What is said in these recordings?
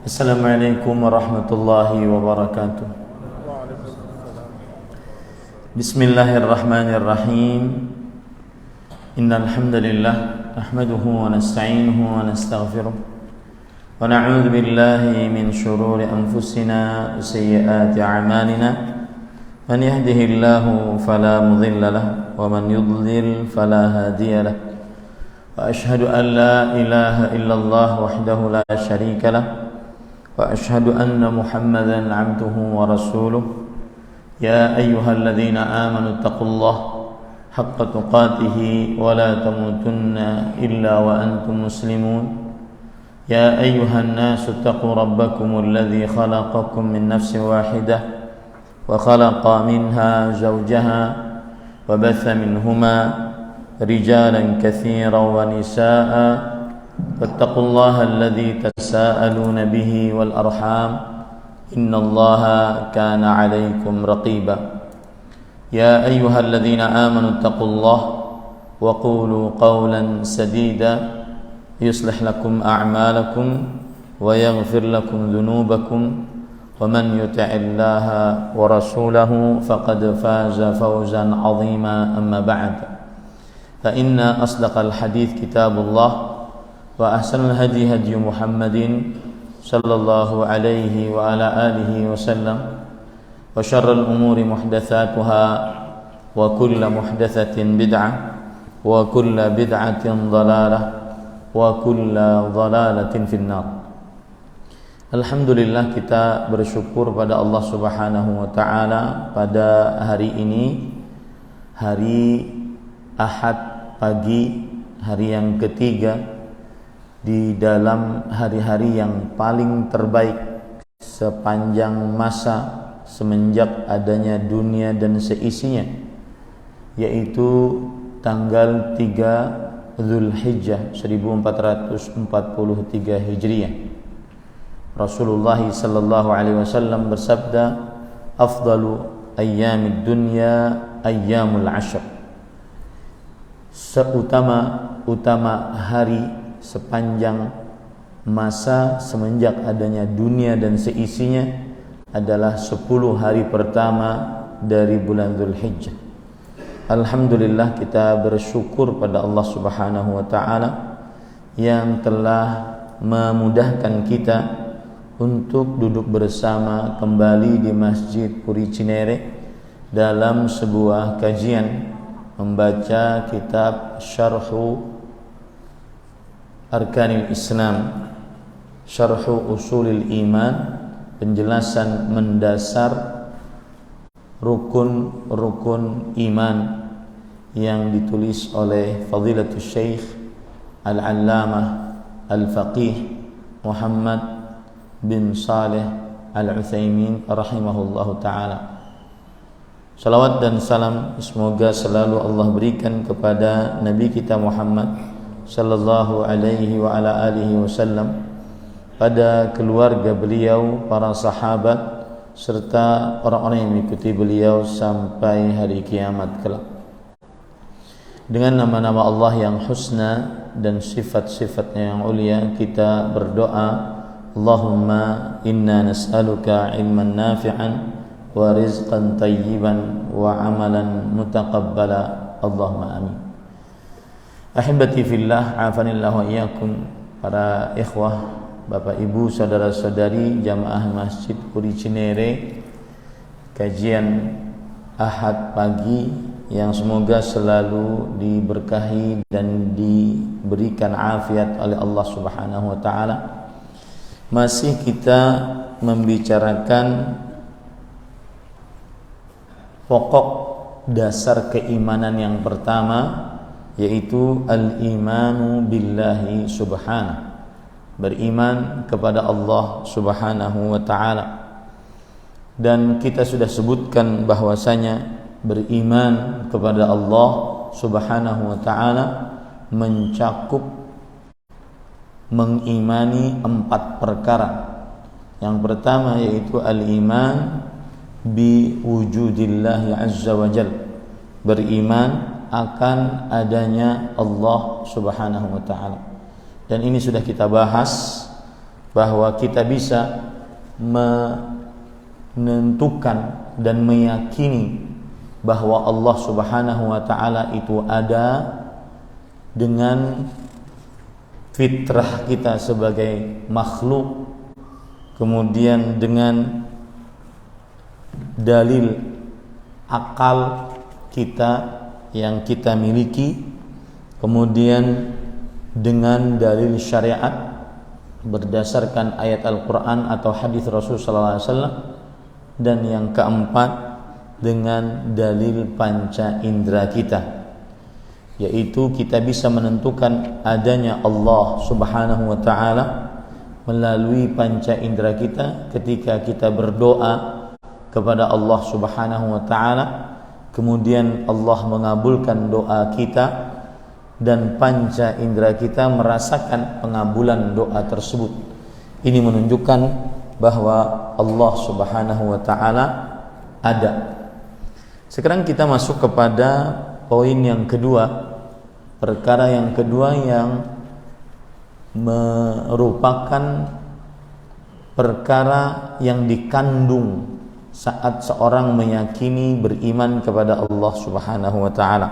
Assalamualaikum warahmatullahi wabarakatuh. Bismillahirrahmanirrahim. Innal hamdalillah nahmaduhu wa nasta'inuhu wa nastaghfiruh wa na'udzu billahi min shururi anfusina wa sayyiati a'malina. Man yahdihillahu fala mudilla lahu wa man yudlil fala hadiya lahu. Wa ashhadu an la ilaha illallah wahdahu la syarika lahu wa ashhadu anna Muhammadan 'abduhu wa rasuluh. Ya ayyuhalladzina amanu taqullaha haqqa tuqatih wa la tamutunna illa wa antum muslimun. Ya ayyuhan nasu taqu rabbakumul ladzi khalaqakum min nafsin wahidah wa khalaqa minha zawjaha wa batha minhuma rijalan katsiran wa nisaa'a wattaqullaha alladzi tasaaluna bihi wal arham innallaha kana 'alaykum raqiba. Ya ayyuhalladzina amanu taqullaha wa qulu qawlan sadida yuslih lakum a'malakum wa yaghfir lakum dhunubakum wa man yuti'illaha wa rasulahu faqad faza fawzan 'azima. Amma ba'd, fa inna asdaqal hadits kitabullah wa ahsanal hadi hadi Muhammadin sallallahu alaihi wa ala alihi wasallam wa syarrul umuri muhdatsatuha wa kullu muhdatsatin bid'ah wa kullu bid'atin dhalalah wa kullu dhalalatin finnar. Alhamdulillah, kita bersyukur pada Allah Subhanahu wa taala pada hari ini, hari Ahad pagi, hari yang ketiga di dalam hari-hari yang paling terbaik sepanjang masa semenjak adanya dunia dan seisinya, yaitu tanggal 3 Dzulhijjah 1443 Hijriah. Rasulullah sallallahu alaihi wasallam bersabda, afdalu ayyamid dunya ayyamul ashr. Seutama hari sepanjang masa semenjak adanya dunia dan seisinya adalah 10 hari pertama dari bulan Dzulhijjah. Alhamdulillah, kita bersyukur pada Allah Subhanahu wa taala yang telah memudahkan kita untuk duduk bersama kembali di Masjid Puri Cinere dalam sebuah kajian membaca kitab Syarhu Arkanil Islam, Syarhu Usulil Iman, penjelasan mendasar rukun-rukun iman yang ditulis oleh Fadilatul Syekh Al-Allamah Al-Faqih Muhammad bin Saleh Al-Utsaimin rahimahullahu ta'ala. Salawat dan salam semoga selalu Allah berikan kepada Nabi kita Muhammad sallallahu alaihi wa ala alihi wasallam, pada keluarga beliau, para sahabat, serta orang-orang yang mengikuti beliau sampai hari kiamat kelak. Dengan nama-nama Allah yang husna dan sifat-sifatnya yang ulia, kita berdoa, Allahumma inna nas'aluka ilman nafi'an wa rizqan tayyiban wa amalan mutaqabbala. Allahumma amin. Ahibati fillah, afanillah wa iyyakum, para ikhwah, bapak ibu, saudara-saudari jamaah Masjid Puri Cinere, kajian Ahad pagi yang semoga selalu diberkahi dan diberikan afiat oleh Allah Subhanahu wa taala. Masih kita membicarakan pokok dasar keimanan yang pertama, yaitu al-imanu billahi subhanahu, beriman kepada Allah Subhanahu wa taala. Dan kita sudah sebutkan bahwasanya beriman kepada Allah Subhanahu wa taala mencakup mengimani 4 perkara. Yang pertama yaitu al-iman bi wujudillahi azza wa jalla, beriman akan adanya Allah Subhanahu wa taala. Dan ini sudah kita bahas bahwa kita bisa menentukan dan meyakini bahwa Allah Subhanahu wa taala itu ada dengan fitrah kita sebagai makhluk, kemudian dengan dalil akal kita yang kita miliki, kemudian dengan dalil syariat berdasarkan ayat Al-Quran atau hadis Rasul sallallahu alaihi wasallam, dan yang keempat dengan dalil panca indera kita, yaitu kita bisa menentukan adanya Allah Subhanahu wa taala melalui panca indera kita ketika kita berdoa kepada Allah Subhanahu wa taala, kemudian Allah mengabulkan doa kita dan panca indera kita merasakan pengabulan doa tersebut. Ini menunjukkan bahwa Allah Subhanahu wa taala ada. Sekarang kita masuk kepada poin yang kedua, perkara yang kedua yang merupakan perkara yang dikandung saat seorang meyakini beriman kepada Allah Subhanahu wa taala.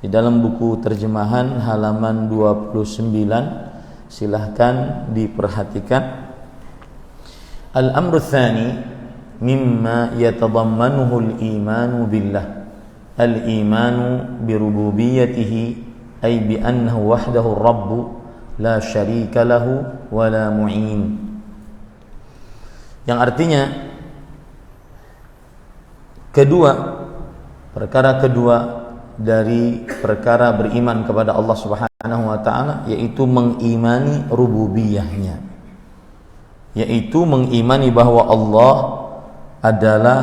Di dalam buku terjemahan halaman 29, silahkan diperhatikan. Al-amru tsani mimma yatadammanuhu al-imanu billah, al-imanu bi rububiyyatihi ay bi annahu wahdahu ar-rabb la syarika lahu wa la mu'in. Yang artinya perkara kedua dari perkara beriman kepada Allah Subhanahu wa taala, yaitu mengimani rububiyahnya, yaitu mengimani bahwa Allah adalah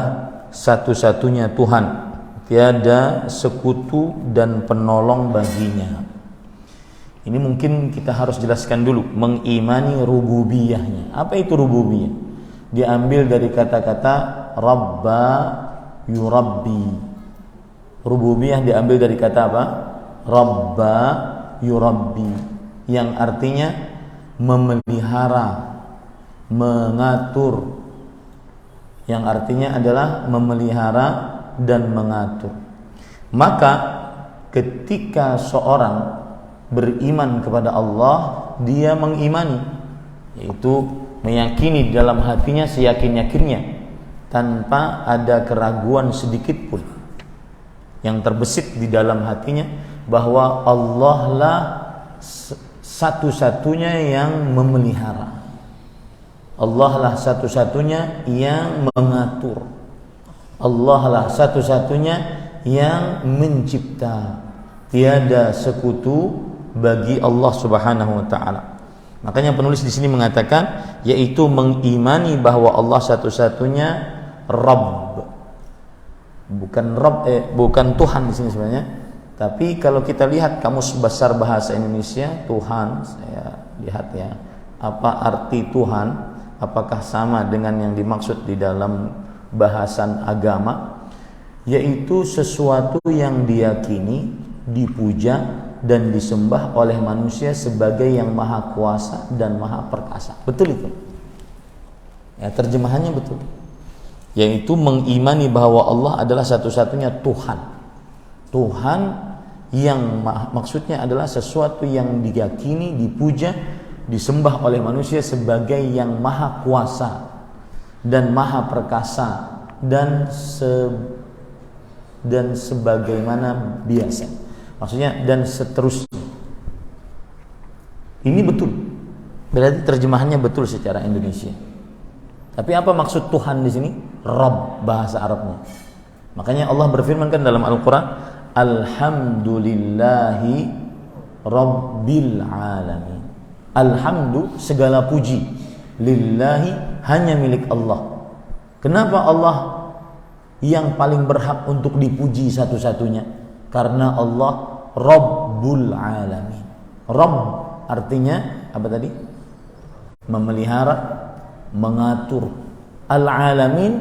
satu-satunya Tuhan, tiada sekutu dan penolong baginya. Ini mungkin kita harus jelaskan dulu, mengimani rububiyahnya. Apa itu rububiyah? Diambil dari kata-kata rabba yurabbi. Rububiyah diambil dari kata apa? Rabba yurabbi, yang artinya memelihara, mengatur, yang artinya adalah memelihara dan mengatur. Maka ketika seorang beriman kepada Allah, dia mengimani, yaitu meyakini dalam hatinya seyakin-yakinnya tanpa ada keraguan sedikit pun yang terbesit di dalam hatinya, bahwa Allah lah satu-satunya yang memelihara, Allah lah satu-satunya yang mengatur, Allah lah satu-satunya yang mencipta, tiada sekutu bagi Allah Subhanahu wa taala. Makanya penulis di sini mengatakan, yaitu mengimani bahwa Allah satu-satunya Rabb. Bukan Tuhan di sini sebenarnya. Tapi kalau kita lihat kamus besar bahasa Indonesia, Tuhan, saya lihat ya, apa arti Tuhan? Apakah sama dengan yang dimaksud di dalam bahasan agama? Yaitu sesuatu yang diyakini, dipuja dan disembah oleh manusia sebagai yang maha kuasa dan maha perkasa. Betul itu? Ya, terjemahannya betul. Yaitu mengimani bahwa Allah adalah satu-satunya Tuhan. Tuhan yang maksudnya adalah sesuatu yang diyakini, dipuja, disembah oleh manusia sebagai yang maha kuasa dan maha perkasa dan sebagaimana biasa. Maksudnya dan seterusnya. Ini betul. Berarti terjemahannya betul secara Indonesia. Tapi apa maksud Tuhan di sini? Rabb bahasa Arabnya. Makanya Allah berfirman kan dalam Al-Quran, Alhamdulillahi Rabbil Alamin. Alhamdu, segala puji, lillahi, hanya milik Allah. Kenapa Allah yang paling berhak untuk dipuji satu-satunya? Karena Allah Rabbul Alamin. Rabb artinya apa tadi? Memelihara, mengatur. Al-alamin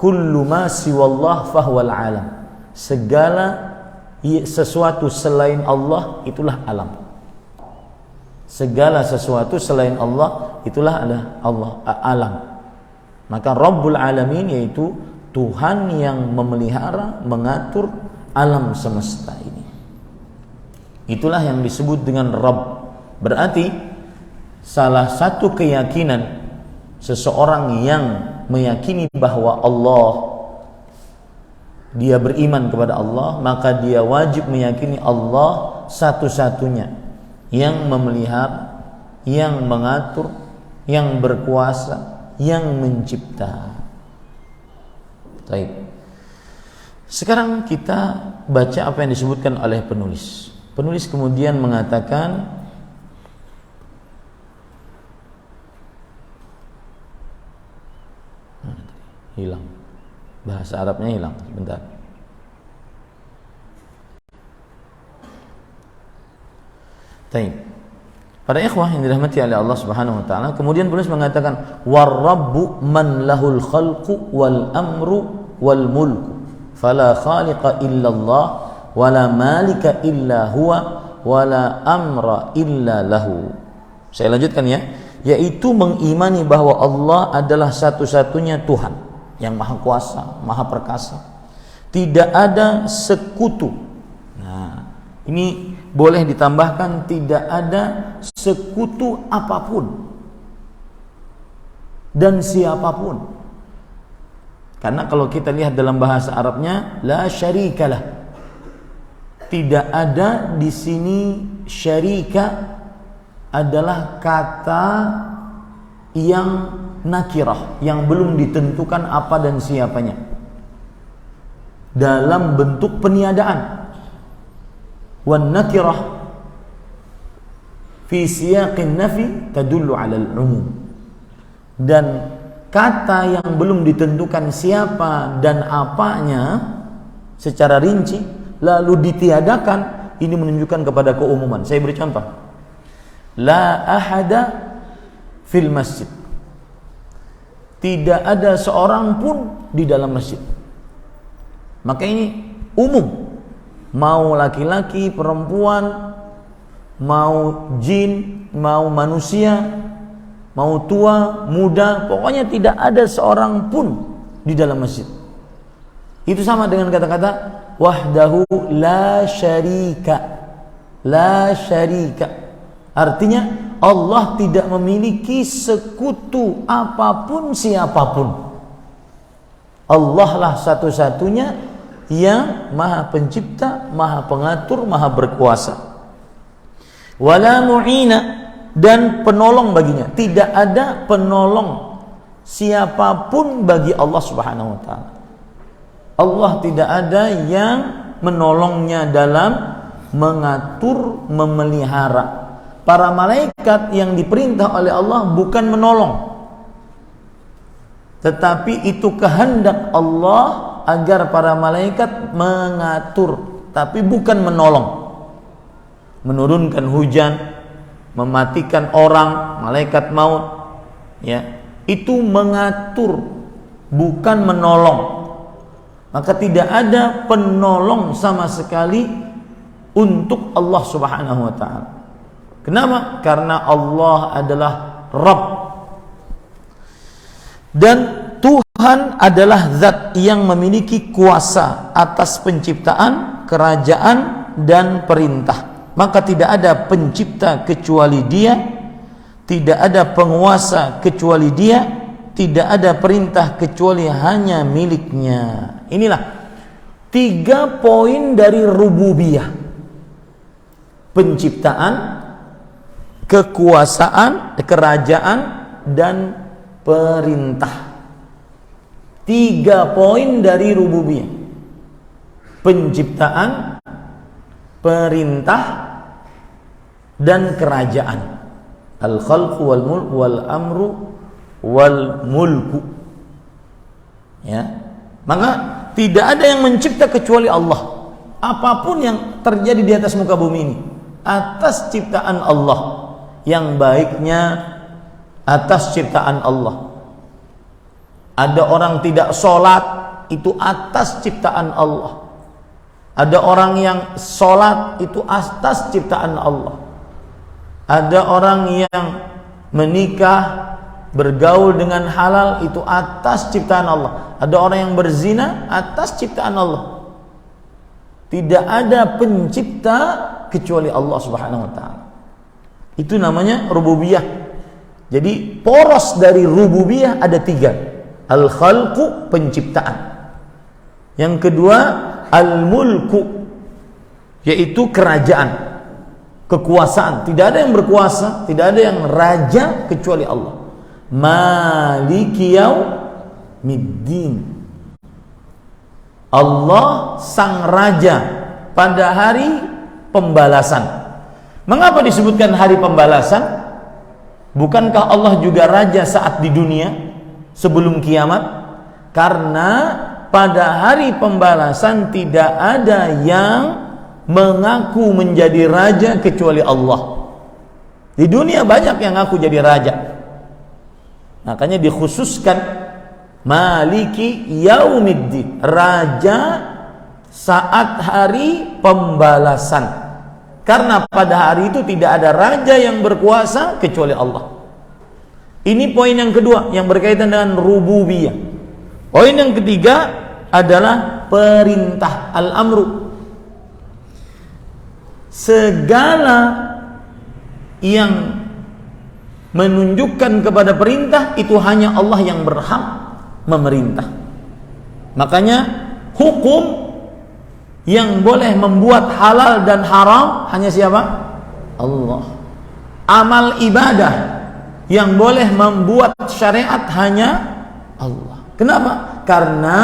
kullu ma siwallah fahuwal alam. Segala sesuatu selain Allah itulah alam. Segala sesuatu selain Allah itulah adalah Allah, alam. Maka Rabbul Alamin yaitu Tuhan yang memelihara, mengatur alam semesta ini. Itulah yang disebut dengan Rabb. Berarti salah satu keyakinan seseorang yang meyakini bahwa Allah, dia beriman kepada Allah, maka dia wajib meyakini Allah satu-satunya yang memelihara, yang mengatur, yang berkuasa, yang mencipta. Baik. Sekarang kita baca apa yang disebutkan oleh penulis. Penulis kemudian mengatakan, hilang. Bahasa Arabnya hilang. Sebentar. Baik. Para ikhwah yang dirahmati oleh Allah Subhanahu wa taala, kemudian penulis mengatakan war-rabbu man lahul khalqu wal amru wal mulku fala khaliqa illallah wala malika illa huwa wala amra illa lahu. Saya lanjutkan ya, yaitu mengimani bahwa Allah adalah satu-satunya Tuhan yang maha kuasa, maha perkasa. Tidak ada sekutu. Nah, ini boleh ditambahkan tidak ada sekutu apapun dan siapapun. Karena kalau kita lihat dalam bahasa Arabnya la syarikalah. Tidak ada di sini syarika adalah kata yang nakirah, yang belum ditentukan apa dan siapanya. Dalam bentuk peniadaan. Wan nakirah fi siyaqin nafi tadullu 'ala al-'umum. Dan kata yang belum ditentukan siapa dan apanya secara rinci lalu ditiadakan, ini menunjukkan kepada keumuman. Saya beri contoh. La ahada fil masjid. Tidak ada seorang pun di dalam masjid. Maka ini umum. Mau laki-laki, perempuan, mau jin, mau manusia, mau tua, muda, pokoknya tidak ada seorang pun di dalam masjid. Itu sama dengan kata-kata wahdahu la syarika. La syarika. Artinya Allah tidak memiliki sekutu apapun siapapun. Allah lah satu-satunya yang maha pencipta, maha pengatur, maha berkuasa. Wala mu'ina, dan penolong baginya. Tidak ada penolong siapapun bagi Allah Subhanahu wa taala. Allah tidak ada yang menolongnya dalam mengatur, memelihara. Para malaikat yang diperintah oleh Allah bukan menolong, tetapi itu kehendak Allah agar para malaikat mengatur, tapi bukan menolong. Menurunkan hujan, mematikan orang, malaikat maut, ya, itu mengatur, bukan menolong. Maka tidak ada penolong sama sekali untuk Allah Subhanahu wa taala. Kenapa? Karena Allah adalah Rabb. Dan Tuhan adalah zat yang memiliki kuasa atas penciptaan, kerajaan, dan perintah. Maka tidak ada pencipta kecuali Dia, tidak ada penguasa kecuali Dia, tidak ada perintah kecuali hanya miliknya. Inilah 3 poin dari rububiyah. Penciptaan, kekuasaan, kerajaan, dan perintah. 3 poin dari rububiyah. Penciptaan, perintah, dan kerajaan. Al-khalqu wal mulku wal amru wal mulku. Ya. Maka tidak ada yang mencipta kecuali Allah. Apapun yang terjadi di atas muka bumi ini atas ciptaan Allah. Yang baiknya atas ciptaan Allah. Ada orang tidak sholat, itu atas ciptaan Allah. Ada orang yang sholat, itu atas ciptaan Allah. Ada orang yang menikah, bergaul dengan halal itu atas ciptaan Allah. Ada orang yang berzina atas ciptaan Allah. Tidak ada pencipta kecuali Allah Subhanahu wa taala. Itu namanya rububiyah. Jadi poros dari rububiyah ada 3. Al-khalqu, penciptaan. Yang kedua, al-mulku, yaitu kerajaan, kekuasaan. Tidak ada yang berkuasa, tidak ada yang raja kecuali Allah. Maliki yaumiddin. Allah sang raja pada hari pembalasan. Mengapa disebutkan hari pembalasan? Bukankah Allah juga raja saat di dunia sebelum kiamat? Karena pada hari pembalasan tidak ada yang mengaku menjadi raja kecuali Allah. Di dunia banyak yang ngaku jadi raja. Makanya dikhususkan Maliki yaumiddin, raja saat hari pembalasan. Karena pada hari itu tidak ada raja yang berkuasa kecuali Allah. Ini poin yang kedua yang berkaitan dengan rububiyah. Poin yang ketiga adalah perintah, al-amru. Segala yang menunjukkan kepada perintah itu hanya Allah yang berhak memerintah. Makanya hukum yang boleh membuat halal dan haram hanya siapa? Allah. Amal ibadah yang boleh membuat syariat hanya Allah. Kenapa? Karena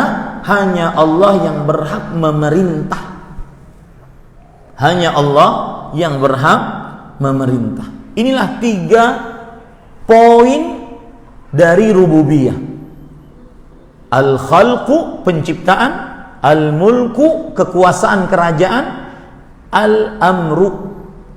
hanya Allah yang berhak memerintah. Hanya Allah yang berhak memerintah. Inilah 3 poin dari rububiyah. Al-khalqu, penciptaan, al-mulku, kekuasaan kerajaan, al-amru,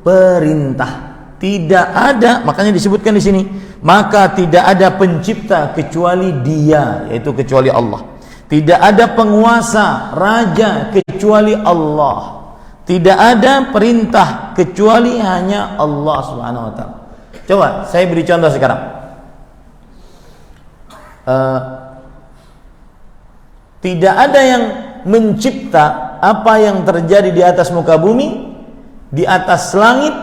perintah. Tidak ada, makanya disebutkan di sini, maka tidak ada pencipta kecuali Dia, yaitu kecuali Allah. Tidak ada penguasa, raja kecuali Allah. Tidak ada perintah kecuali hanya Allah Subhanahu wa taala. Coba saya beri contoh sekarang. Tidak ada yang mencipta apa yang terjadi di atas muka bumi, di atas langit,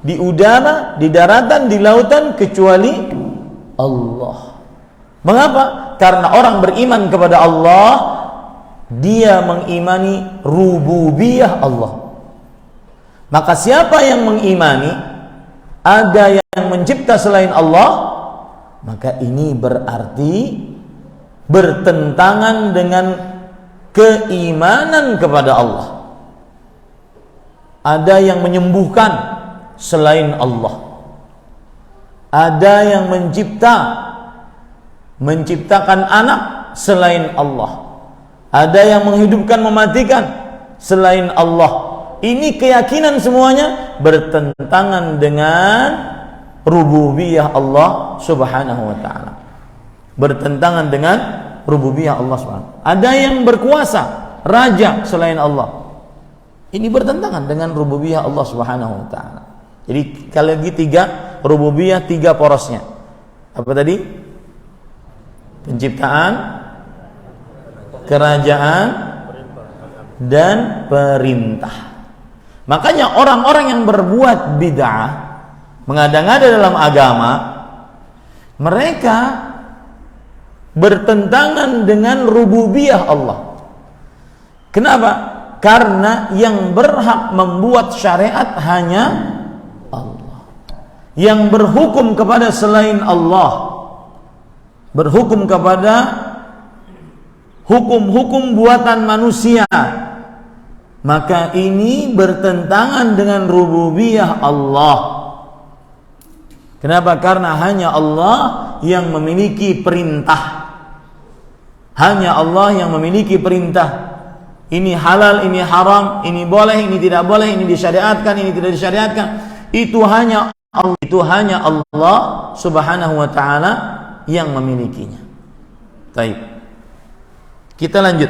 di udara, di daratan, di lautan kecuali Allah. Mengapa? Karena orang beriman kepada Allah, dia mengimani rububiyah Allah. Maka siapa yang mengimani ada yang mencipta selain Allah, maka ini berarti bertentangan dengan keimanan kepada Allah. Ada yang menyembuhkan selain Allah. Ada yang menciptakan anak selain Allah. Ada yang menghidupkan, mematikan selain Allah. Ini keyakinan semuanya bertentangan dengan rububiyah Allah Subhanahu wa taala. Bertentangan dengan rububiyah Allah SWT. Ada yang berkuasa, raja selain Allah. Ini bertentangan dengan rububiyah Allah Subhanahu wa taala. Jadi sekali lagi 3 rububiyah, 3 porosnya. Apa tadi? Penciptaan, kerajaan, dan perintah. Makanya orang-orang yang berbuat bid'ah, mengada-ngada dalam agama, mereka bertentangan dengan rububiyah Allah. Kenapa? Karena yang berhak membuat syariat hanya Allah. Yang berhukum kepada selain Allah, berhukum kepada hukum-hukum buatan manusia, maka ini bertentangan dengan rububiyah Allah. Kenapa? Karena hanya Allah yang memiliki perintah. Hanya Allah yang memiliki perintah. Ini halal, ini haram, ini boleh, ini tidak boleh, ini disyariatkan, ini tidak disyariatkan. Itu hanya Allah Subhanahu wa taala yang memilikinya. Baik. Kita lanjut.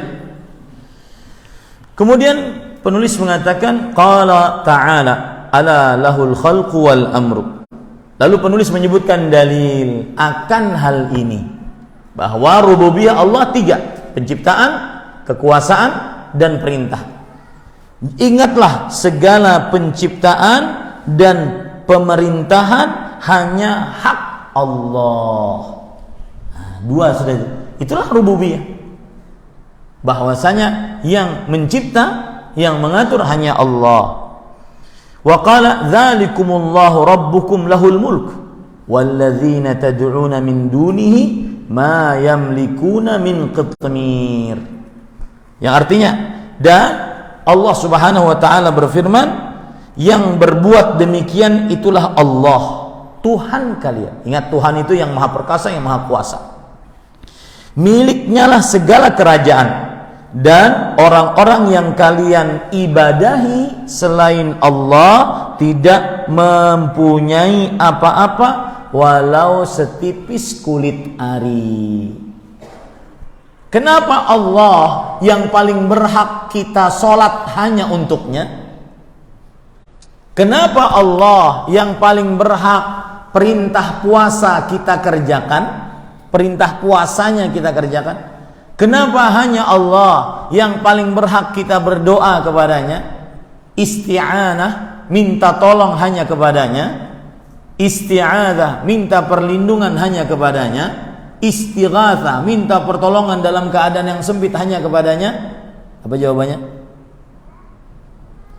Kemudian penulis mengatakan qala ta'ala, ala lahul khalqu wal amru. Lalu penulis menyebutkan dalil akan hal ini, bahwa rububiyah Allah 3, penciptaan, kekuasaan, dan perintah. Ingatlah segala penciptaan dan pemerintahan hanya hak Allah. Nah, 2 sudah. Itulah rububiyah. Bahwasanya yang mencipta, yang mengatur hanya Allah. Wa qala dzalikumullahu rabbukum lahul mulk walladzina tad'una min dunihi ma yamlikuna min qitmir. Yang artinya, dan Allah Subhanahu wa taala berfirman, yang berbuat demikian itulah Allah, Tuhan kalian. Ingat, Tuhan itu yang maha perkasa, yang maha kuasa. Miliknya lah segala kerajaan, dan orang-orang yang kalian ibadahi selain Allah tidak mempunyai apa-apa walau setipis kulit ari. Kenapa Allah yang paling berhak kita sholat hanya untuknya? Kenapa Allah yang paling berhak perintah puasa kita kerjakan, perintah puasanya kita kerjakan? Kenapa hanya Allah yang paling berhak kita berdoa kepadanya, isti'anah, minta tolong hanya kepadanya, isti'adzah, minta perlindungan hanya kepadanya, istighatsah, minta pertolongan dalam keadaan yang sempit hanya kepadanya? Apa jawabannya?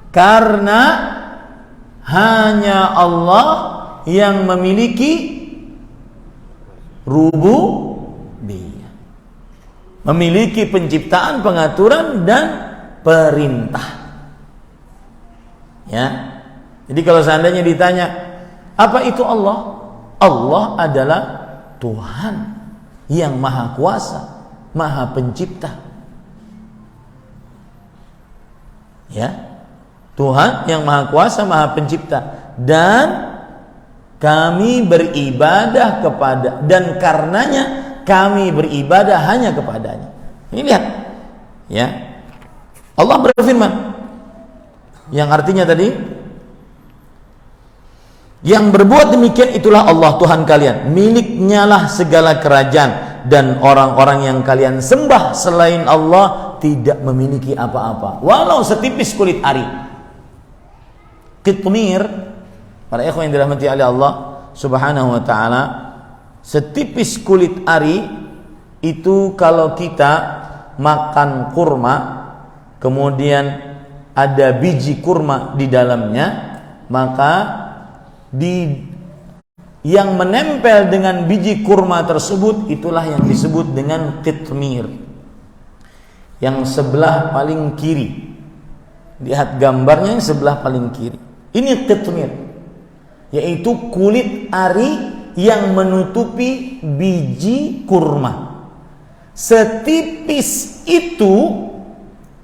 Karena hanya Allah yang memiliki rububiyah, memiliki penciptaan, pengaturan, dan perintah. Ya. Jadi kalau seandainya ditanya, apa itu Allah? Allah adalah Tuhan yang maha kuasa, maha pencipta. Ya. Tuhan yang maha kuasa, maha pencipta, dan kami beribadah kepada, dan karenanya kami beribadah hanya kepadanya. Ini lihat, ya, Allah berfirman, yang artinya tadi, yang berbuat demikian itulah Allah Tuhan kalian, miliknya lah segala kerajaan, dan orang-orang yang kalian sembah selain Allah tidak memiliki apa-apa walau setipis kulit ari. Qitmir, para ikhwan yang dirahmati oleh Allah Subhanahu wa taala, setipis kulit ari itu kalau kita makan kurma, kemudian ada biji kurma di dalamnya, maka yang menempel dengan biji kurma tersebut itulah yang disebut dengan qitmir. Yang sebelah paling kiri, lihat gambarnya, yang sebelah paling kiri. Ini qitmir, yaitu kulit ari yang menutupi biji kurma. Setipis itu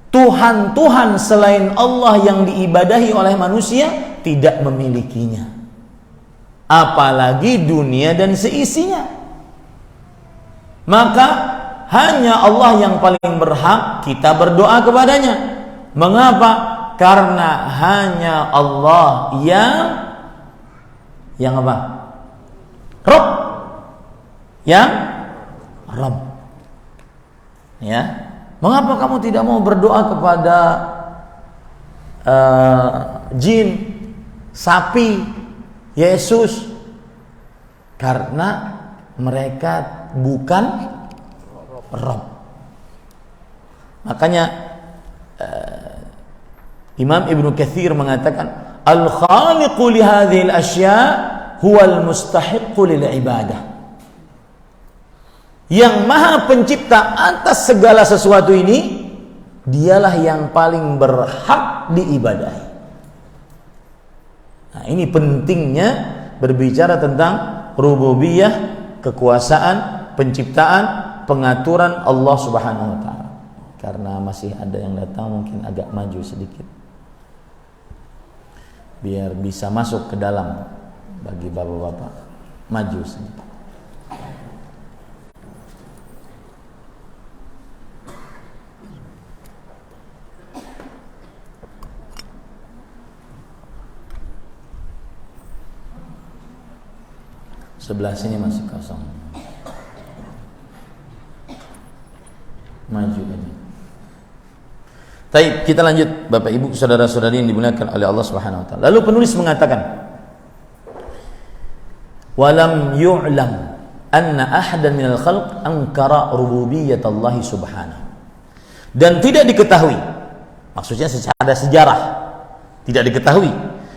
Tuhan-Tuhan selain Allah yang diibadahi oleh manusia tidak memilikinya, apalagi dunia dan seisinya. Maka hanya Allah yang paling berhak kita berdoa kepadanya. Mengapa? Karena hanya Allah yang apa? Rabb, yang Rabb. Ya, mengapa kamu tidak mau berdoa kepada jin, sapi, Yesus? Karena mereka bukan Rabb. Makanya Imam Ibnu Katsir mengatakan, al-khaliqu li hadhil asya' huwal mustahiqqu lil ibadah. Yang maha pencipta atas segala sesuatu ini, dialah yang paling berhak diibadahi. Nah, ini pentingnya berbicara tentang rububiyah, kekuasaan, penciptaan, pengaturan Allah Subhanahu wa taala. Karena masih ada yang datang, mungkin agak maju sedikit, biar bisa masuk ke dalam. Bagi bapak-bapak, maju sedikit. Sebelah sini masih kosong. Maju aja. Baik, kita lanjut Bapak Ibu saudara-saudari yang dimuliakan oleh Allah Subhanahu wa taala. Lalu penulis mengatakan, "Walam yu'lam anna ahadan minal khalq ankara rububiyyatallahi subhanahu." Dan tidak diketahui, maksudnya secara sejarah tidak diketahui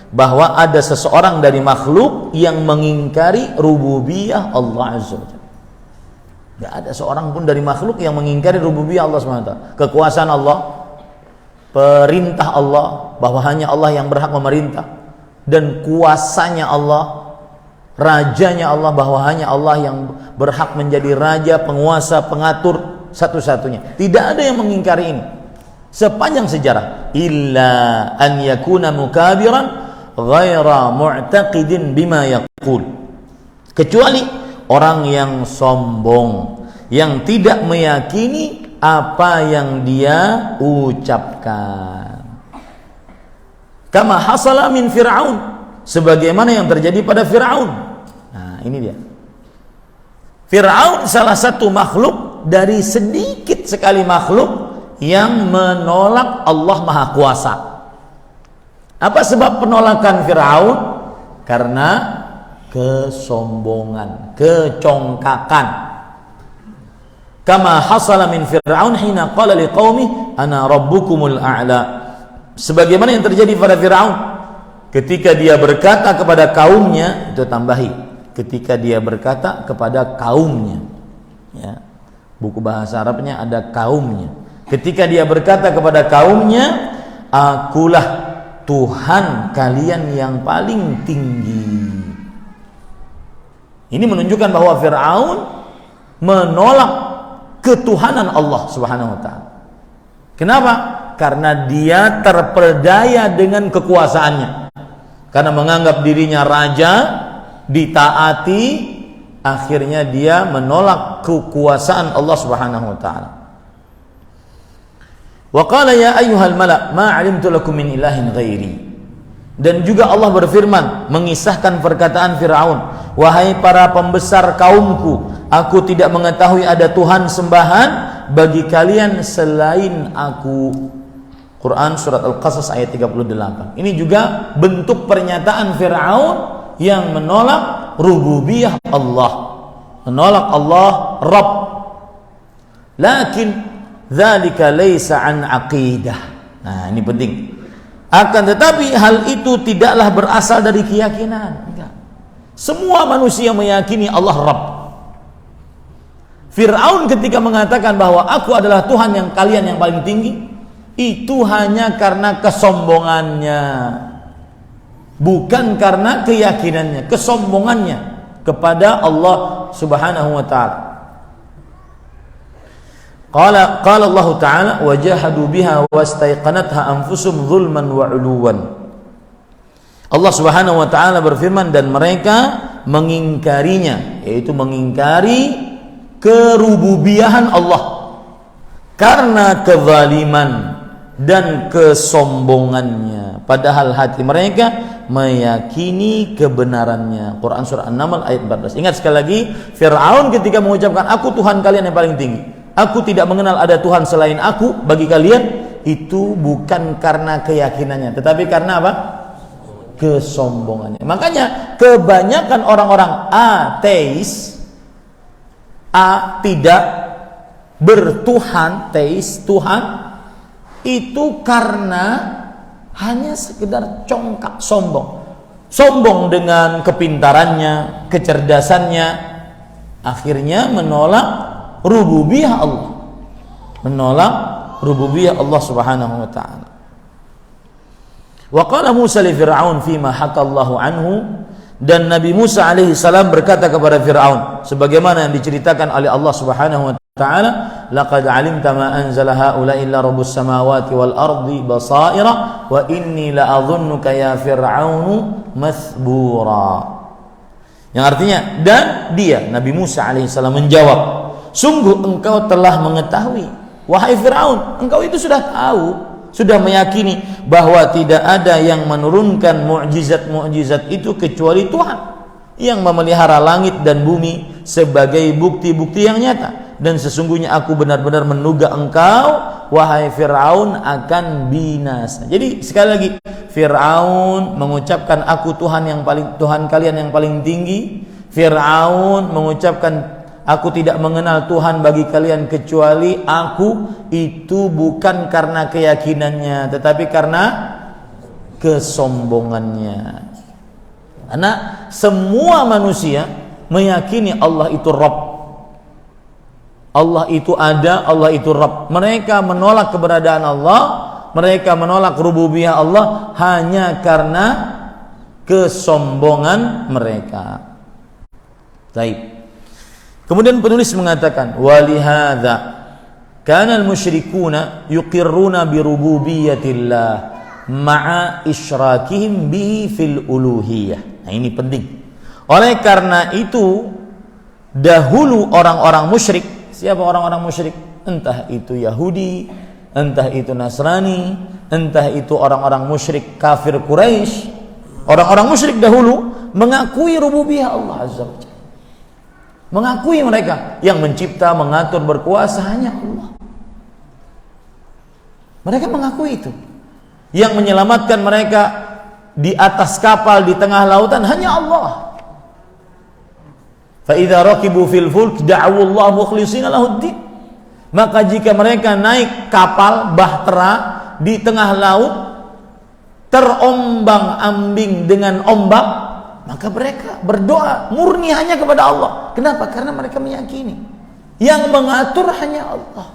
bahwa ada seseorang dari makhluk yang mengingkari rububiyah Allah Azza wa Jalla. Tidak ada seorang pun dari makhluk yang mengingkari rububiyah Allah Subhanahu wa taala, kekuasaan Allah, perintah Allah, bahwa hanya Allah yang berhak memerintah, dan kuasanya Allah, rajanya Allah, bahwa hanya Allah yang berhak menjadi raja, penguasa, pengatur satu-satunya. Tidak ada yang mengingkari ini sepanjang sejarah, illa an yakuna mukabiran ghaira mu'taqidin bima yaqul, kecuali orang yang sombong, yang tidak meyakini apa yang dia ucapkan. Kama hasala min Fir'aun, sebagaimana yang terjadi pada Fir'aun. Nah, ini dia. Fir'aun salah satu makhluk dari sedikit sekali makhluk yang menolak Allah Maha Kuasa. Apa sebab penolakan Fir'aun? Karena kesombongan, kecongkakan. Kama hasala min Fir'aun hina qala liqaumi ana rabbukumul a'la. Sebagaimana yang terjadi pada Fir'aun ketika dia berkata kepada kaumnya, itu tambahi, ketika dia berkata kepada kaumnya, ya. Buku bahasa Arabnya ada kaumnya. Ketika dia berkata kepada kaumnya, akulah Tuhan kalian yang paling tinggi. Ini menunjukkan bahwa Fir'aun menolak ketuhanan Allah Subhanahu wa taala. Kenapa? Karena dia terperdaya dengan kekuasaannya. Karena menganggap dirinya raja, ditaati, akhirnya dia menolak kekuasaan Allah Subhanahu wa taala. Wa qala ya ayyuhal mala' ma 'alimtu lakum min ilahin ghairi. Dan juga Allah berfirman mengisahkan perkataan Fir'aun, wahai para pembesar kaumku, aku tidak mengetahui ada Tuhan sembahan bagi kalian selain aku. Quran surat Al-Qasas ayat 38. Ini juga bentuk pernyataan Fir'aun yang menolak rububiyah Allah, menolak Allah Rabb. Lakin dzalika laisa an aqidah. Nah, ini penting. Akan tetapi hal itu tidaklah berasal dari keyakinan. Enggak. Semua manusia meyakini Allah Rabb. Fir'aun ketika mengatakan bahwa aku adalah Tuhan yang kalian yang paling tinggi, itu hanya karena kesombongannya, bukan karena keyakinannya, kesombongannya kepada Allah Subhanahu wa taala. Qala Allah Ta'ala wajahadu biha wastaiqanatha anfusum zulman wa 'uluwan. Allah Subhanahu wa taala berfirman, dan mereka mengingkarinya, yaitu mengingkari kerububiyahan Allah karena kezaliman dan kesombongannya, padahal hati mereka meyakini kebenarannya. Quran surah An-Naml ayat 14. Ingat sekali lagi, Fir'aun ketika mengucapkan aku Tuhan kalian yang paling tinggi, aku tidak mengenal ada Tuhan selain aku bagi kalian, itu bukan karena keyakinannya, tetapi karena apa? Kesombongannya. Makanya kebanyakan orang-orang ateis, tidak bertuhan, teis, Tuhan, itu karena hanya sekedar congkak, sombong dengan kepintarannya, kecerdasannya, akhirnya menolak rububiyah Allah, menolak rububiyah Allah Subhanahu wa taala. Wa qala Musa li Fir'aun fima hakallahu anhu, dan Nabi Musa alaihi salam berkata kepada Fir'aun sebagaimana yang diceritakan oleh Allah Subhanahu wa taala, laqad 'alimta ma anzala haula illa rabbus samawati wal ardi basaira wa inni la adhunnuka ya fir'aunu mathbura. Yang artinya, dan dia Nabi Musa alaihi salam menjawab, sungguh engkau telah mengetahui, wahai Fir'aun, engkau itu sudah tahu, sudah meyakini bahwa tidak ada yang menurunkan mukjizat-mukjizat itu kecuali Tuhan. yang memelihara langit dan bumi sebagai bukti-bukti yang nyata, dan sesungguhnya aku benar-benar menduga engkau wahai Fir'aun akan binasa. Jadi sekali lagi, Fir'aun mengucapkan aku Tuhan kalian yang paling tinggi. Fir'aun mengucapkan aku tidak mengenal Tuhan bagi kalian kecuali aku. Itu bukan karena keyakinannya, tetapi karena kesombongannya. Karena semua manusia meyakini Allah itu Rabb, Allah itu ada, Allah itu Rabb. Mereka menolak keberadaan Allah, mereka menolak rububiyah Allah hanya karena kesombongan mereka. Baik. Kemudian penulis mengatakan, walihadza kana al-musyrikuna yuqirruna bi rububiyyatillah ma'a isyrakihim bihi fil uluhiyah. Nah, ini penting. Oleh karena itu, dahulu orang-orang musyrik, siapa orang-orang musyrik? Entah itu Yahudi, entah itu Nasrani, entah itu orang-orang musyrik kafir Quraisy. Orang-orang musyrik dahulu mengakui rububiyah Allah Azza wa Jalla. Mengakui mereka yang mencipta, mengatur, berkuasa hanya Allah. Mereka mengakui itu. Yang menyelamatkan mereka di atas kapal di tengah lautan hanya Allah. Fa idza raqibu fil fulk da'u Allah mukhlishina lahud-din. Maka jika mereka naik kapal bahtera di tengah laut terombang-ambing dengan ombak, maka mereka berdoa murni hanya kepada Allah. Kenapa? Karena mereka meyakini yang mengatur hanya Allah.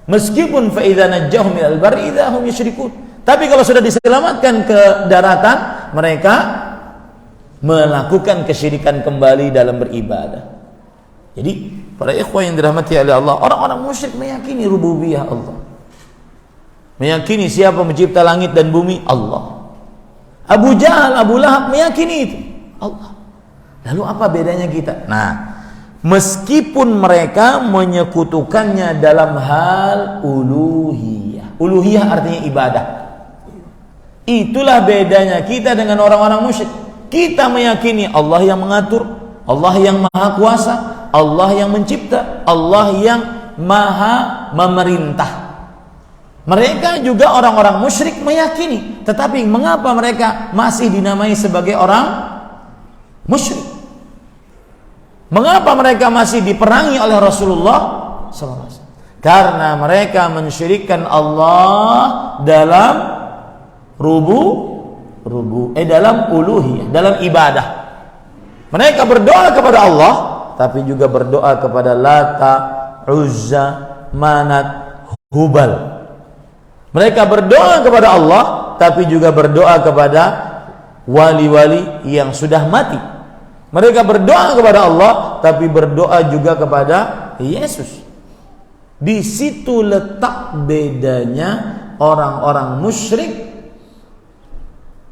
Meskipun fa idza najjahum minal barri idza hum yusyrikun. Tapi kalau sudah diselamatkan ke daratan, mereka melakukan kesyirikan kembali dalam beribadah. Jadi para ikhwah yang dirahmati oleh Allah, orang-orang musyrik meyakini rububiyah Allah, meyakini siapa mencipta langit dan bumi, Allah. Abu Jahal, Abu Lahab meyakini itu Allah. Lalu apa bedanya kita? Nah, meskipun mereka menyekutukannya dalam hal uluhiyah. Uluhiyah artinya ibadah. Itulah bedanya kita dengan orang-orang musyrik. Kita meyakini Allah yang mengatur, Allah yang maha kuasa, Allah yang mencipta, Allah yang maha memerintah. Mereka juga orang-orang musyrik meyakini. Tetapi mengapa mereka masih dinamai sebagai orang musyrik? Mengapa mereka masih diperangi oleh Rasulullah SAW? Karena mereka mensyirikkan Allah dalam dalam uluhiyah, dalam ibadah. Mereka berdoa kepada Allah, tapi juga berdoa kepada Lata, Uzza, Manat, Hubal. Mereka berdoa kepada Allah, tapi juga berdoa kepada wali-wali yang sudah mati. Mereka berdoa kepada Allah, tapi berdoa juga kepada Yesus. Di situ letak bedanya orang-orang musyrik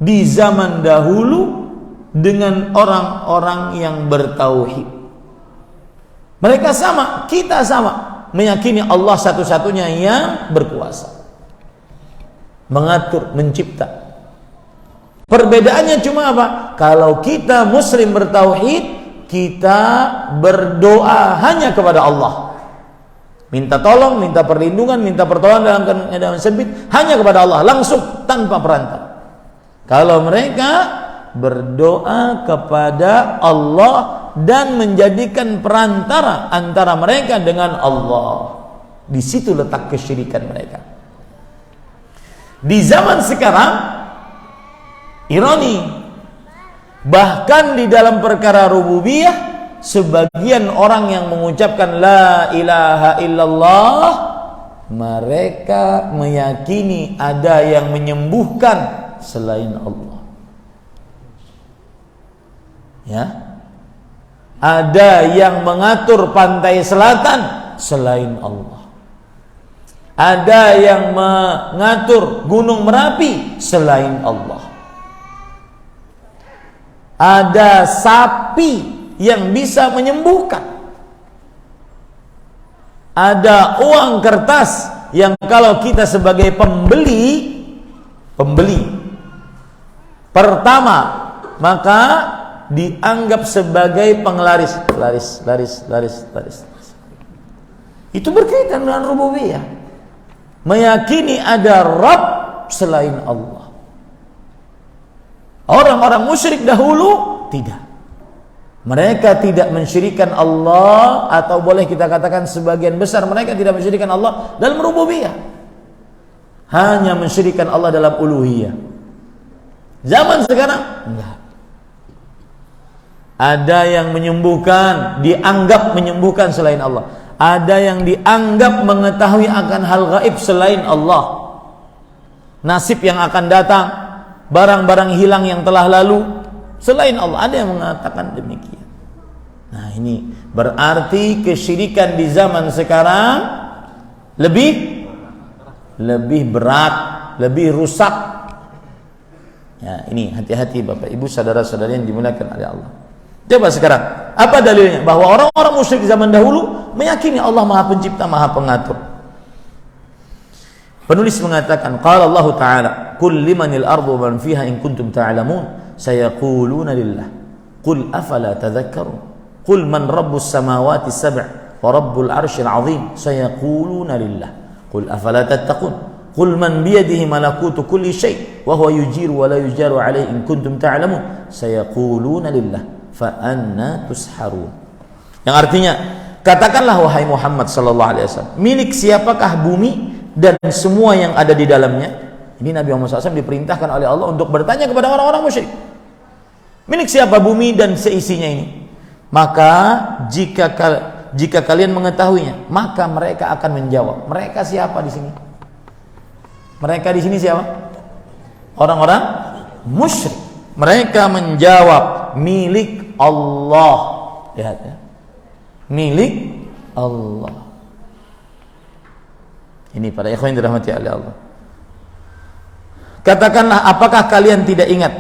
di zaman dahulu dengan orang-orang yang bertauhid. Mereka sama, kita sama, meyakini Allah satu-satunya yang berkuasa, mengatur, mencipta. Perbedaannya cuma apa? Kalau kita muslim bertauhid, kita berdoa hanya kepada Allah. Minta tolong, minta perlindungan, minta pertolongan dalam keadaan sempit hanya kepada Allah, langsung tanpa perantara. Kalau mereka berdoa kepada Allah dan menjadikan perantara antara mereka dengan Allah, di situ letak kesyirikan mereka. Di zaman sekarang, ironi, bahkan di dalam perkara rububiyah, sebagian orang yang mengucapkan la ilaha illallah, mereka meyakini ada yang menyembuhkan selain Allah. Ya, ada yang mengatur pantai selatan selain Allah. Ada yang mengatur gunung Merapi selain Allah. Ada sapi yang bisa menyembuhkan. Ada uang kertas yang kalau kita sebagai pembeli pertama, maka dianggap sebagai penglaris, laris. Itu berkaitan dengan rububiyah. Meyakini ada Rabb selain Allah. Orang-orang musyrik dahulu tidak. Mereka tidak mensyirikan Allah, atau boleh kita katakan sebagian besar mereka tidak mensyirikan Allah dalam rububiyah. Hanya mensyirikan Allah dalam uluhiyah. Zaman sekarang enggak. Ada yang menyembuhkan, dianggap menyembuhkan selain Allah. Ada yang dianggap mengetahui akan hal gaib selain Allah. Nasib yang akan datang, barang-barang hilang yang telah lalu selain Allah. Ada yang mengatakan demikian. Nah, ini berarti kesyirikan di zaman sekarang lebih berat, lebih rusak. Ya, ini hati-hati Bapak Ibu, saudara-saudari yang dimuliakan oleh Allah. Coba sekarang, apa dalilnya? Bahwa orang-orang musyrik zaman dahulu meyakini Allah Maha Pencipta, Maha Pengatur. Penulis mengatakan, qala Allah Ta'ala, "Qul limanil ardu man fiha in kuntum ta'lamun, sayaquluna lillah. Qul afala tadhakkarun. Qul man rabbus samawati sab' wa rabbul arsyil 'azim, sayaquluna lillah. Qul afala tattaqun. Qul man biyadihi malakutu kulli syai' wa huwa yujiru wa la yujaru 'alaihi in kuntum ta'lamun, sayaquluna lillah. Fa anna tusharun." Yang artinya, katakanlah wahai Muhammad sallallahu alaihi wasallam, milik siapakah bumi dan semua yang ada di dalamnya? Ini Nabi Muhammad SAW diperintahkan oleh Allah untuk bertanya kepada orang-orang musyrik. Milik siapa bumi dan seisinya ini? Maka jika kalian mengetahuinya, maka mereka akan menjawab. Mereka siapa di sini? Mereka di sini siapa? Orang-orang musyrik. Mereka menjawab, milik Allah. Lihat ya. Milik Allah. Ini para ikhwan yang dirahmati oleh Allah. Katakanlah, apakah kalian tidak ingat?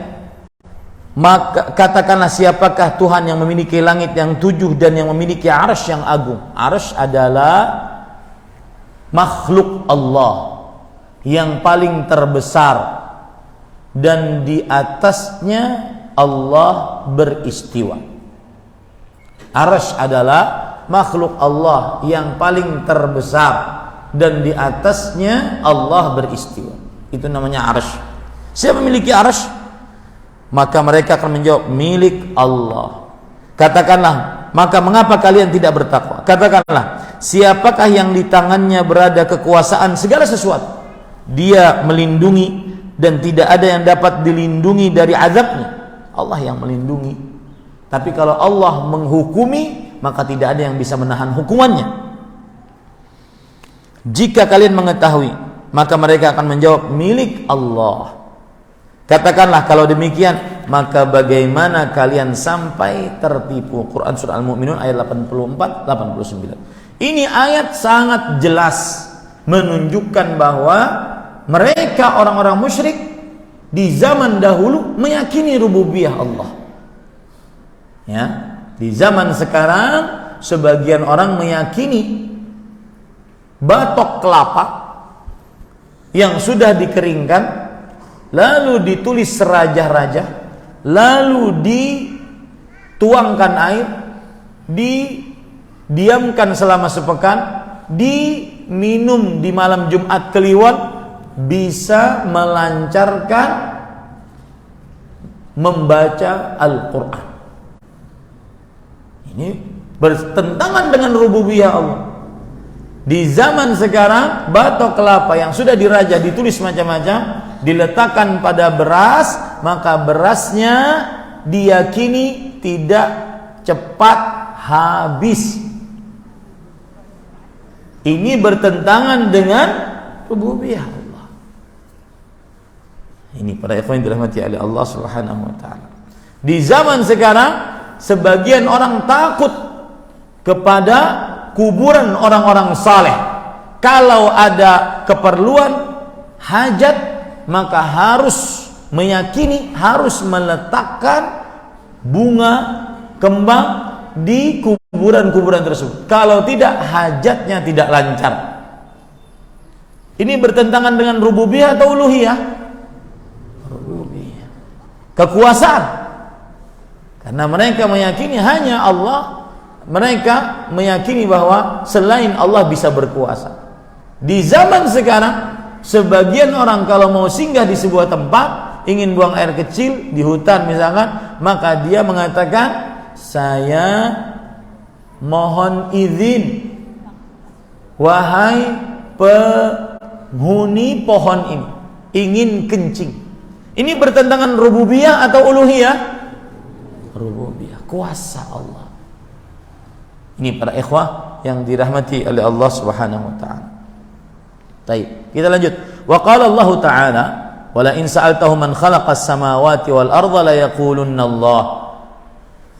Maka katakanlah, siapakah Tuhan yang memiliki langit yang 7 dan yang memiliki arsy yang agung? Arsy adalah makhluk Allah yang paling terbesar, dan di atasnya Allah beristiwa. Arsy adalah makhluk Allah yang paling terbesar, dan di atasnya Allah beristiwa. Itu namanya arsy. Siapa memiliki arsy? Maka mereka akan menjawab, milik Allah. Katakanlah, maka mengapa kalian tidak bertakwa? Katakanlah, siapakah yang di tangannya berada kekuasaan segala sesuatu? Dia melindungi dan tidak ada yang dapat dilindungi dari azabnya. Allah yang melindungi. Tapi kalau Allah menghukumi, maka tidak ada yang bisa menahan hukumannya. Jika kalian mengetahui, maka mereka akan menjawab, milik Allah. Katakanlah, kalau demikian, maka bagaimana kalian sampai tertipu? Quran surah Al-Mu'minun ayat 84-89. Ini ayat sangat jelas menunjukkan bahwa mereka orang-orang musyrik di zaman dahulu meyakini rububiyah Allah. Ya, di zaman sekarang sebagian orang meyakini batok kelapa yang sudah dikeringkan, lalu ditulis serajah-rajah, lalu dituangkan air, didiamkan selama sepekan, diminum di malam Jumat Kliwon, bisa melancarkan membaca Al-Quran. Ini bertentangan dengan rububiyah Allah. Di zaman sekarang, batok kelapa yang sudah dirajah, ditulis macam-macam, diletakkan pada beras, maka berasnya diyakini tidak cepat habis. Ini bertentangan dengan rububiyah Allah. Ini para ikhwan yang dirahmati oleh Allah Subhanahu wa taala. Di zaman sekarang, sebagian orang takut kepada kuburan orang-orang saleh. Kalau ada keperluan hajat, maka harus meyakini, harus meletakkan bunga kembang di kuburan-kuburan tersebut. Kalau tidak, hajatnya tidak lancar. Ini bertentangan dengan rububiyah atau uluhiyah? Rububiyah. Kekuasaan. Karena mereka meyakini hanya Allah, mereka meyakini bahwa selain Allah bisa berkuasa. Di zaman sekarang, sebagian orang kalau mau singgah di sebuah tempat, ingin buang air kecil di hutan misalkan, maka dia mengatakan, saya mohon izin, wahai penghuni pohon ini, ingin kencing. Ini bertentangan rububiyah atau uluhiyah? Rububiyah, kuasa Allah. Ini para ikhwah yang dirahmati oleh Allah Subhanahu wa taala. Baik, kita lanjut. Wa qala Allah taala, "Wa la in sa'altahum man khalaqas samawati wal arda la yaqulunna Allah."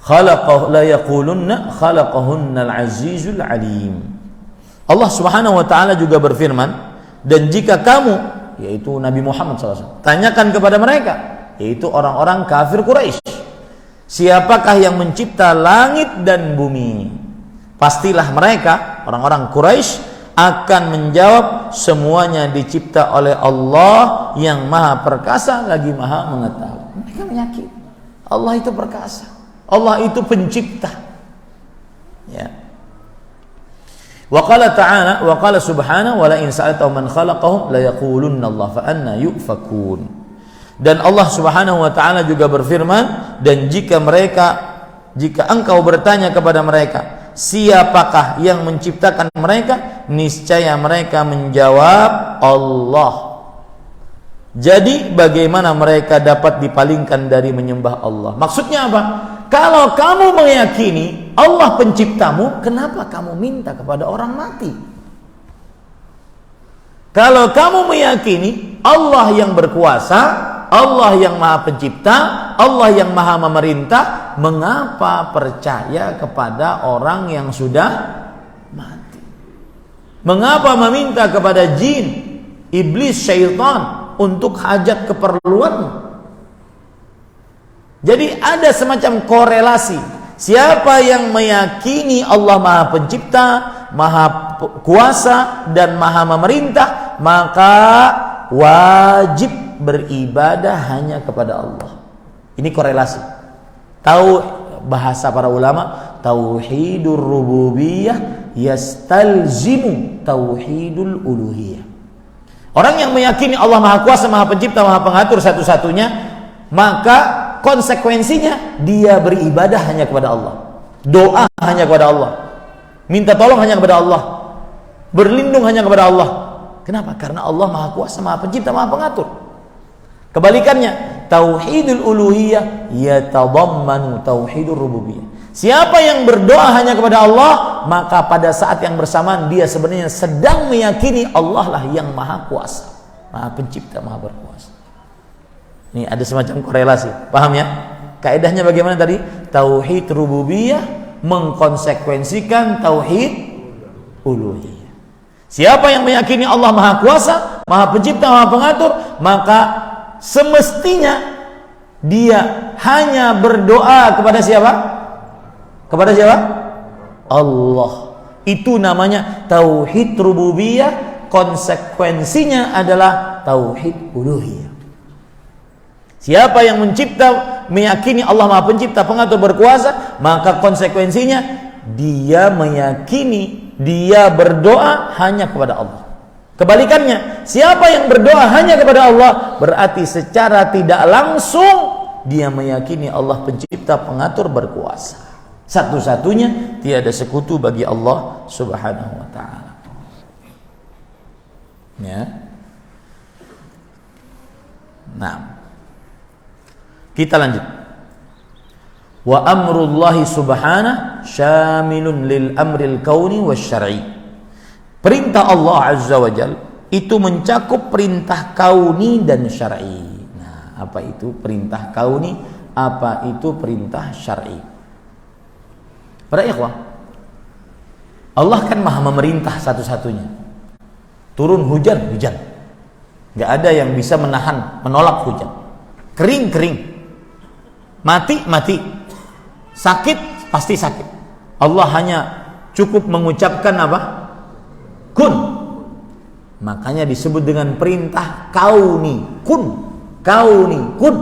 Khalaqahunna al-azizul alim. Allah Subhanahu wa taala juga berfirman, dan jika kamu, yaitu Nabi Muhammad SAW, tanyakan kepada mereka, yaitu orang-orang kafir Quraisy, siapakah yang mencipta langit dan bumi? Pastilah mereka, orang-orang Quraisy, akan menjawab, semuanya dicipta oleh Allah yang maha perkasa lagi maha mengetahui. Mereka meyakini Allah itu perkasa, Allah itu pencipta. Ya. Wa qala ta'ala, wa qala subhanahu, wa la in sa'altahum man khalaqahum la yaqulunna Allah fa anna yufakun. Dan Allah Subhanahu wa taala juga berfirman, dan jika engkau bertanya kepada mereka, siapakah yang menciptakan mereka, niscaya mereka menjawab Allah. Jadi bagaimana mereka dapat dipalingkan dari menyembah Allah? Maksudnya apa? Kalau kamu meyakini Allah penciptamu, kenapa kamu minta kepada orang mati? Kalau kamu meyakini Allah yang berkuasa, Allah yang maha pencipta, Allah yang maha memerintah, mengapa percaya kepada orang yang sudah mati? Mengapa meminta kepada jin, iblis, syaitan untuk hajat keperluanmu? Jadi ada semacam korelasi. Siapa yang meyakini Allah maha pencipta, maha kuasa, dan maha memerintah, maka wajib beribadah hanya kepada Allah. Ini korelasi. Tahu bahasa para ulama, tauhidur rububiyah yastalzimu tauhidul uluhiyah. Orang yang meyakini Allah maha kuasa, maha pencipta, maha pengatur satu-satunya, maka konsekuensinya dia beribadah hanya kepada Allah, doa hanya kepada Allah, minta tolong hanya kepada Allah, berlindung hanya kepada Allah. Kenapa? Karena Allah maha kuasa, maha pencipta, maha pengatur. Kebalikannya, tauhidul uluhiyah yatadammanu tauhidur rububiyah. Siapa yang berdoa hanya kepada Allah, maka pada saat yang bersamaan dia sebenarnya sedang meyakini Allah lah yang maha kuasa, maha pencipta, maha berkuasa. Ini ada semacam korelasi, paham ya? Kaedahnya bagaimana tadi? Tauhid rububiyah mengkonsekuensikan tauhid uluhiyah. Siapa yang meyakini Allah maha kuasa, maha pencipta, maha pengatur, maka semestinya dia hanya berdoa kepada siapa? Kepada siapa? Allah. Itu namanya tauhid rububiyah, konsekuensinya adalah tauhid uluhiyah. Siapa yang mencipta, meyakini Allah maha pencipta, pengatur, berkuasa, maka konsekuensinya dia meyakini, dia berdoa hanya kepada Allah. Kebalikannya, siapa yang berdoa hanya kepada Allah, berarti secara tidak langsung dia meyakini Allah pencipta, pengatur, berkuasa. Satu-satunya, tiada sekutu bagi Allah Subhanahu wa ta'ala. Ya. Nah, kita lanjut. Wa amrullahi subhanahu syamilun lil amril kauni wasyar'i. Perintah Allah Azza wa Jal itu mencakup perintah kauni dan syar'i. Nah, apa itu perintah kauni? Apa itu perintah syar'i? Para ikhwah, Allah kan maha memerintah satu-satunya. Turun hujan, hujan. Gak ada yang bisa menahan, menolak hujan. Kering, kering. Mati, mati. Sakit, pasti sakit. Allah hanya cukup mengucapkan apa? Kun. Makanya disebut dengan perintah kauni. Kun. Kauni. Kun.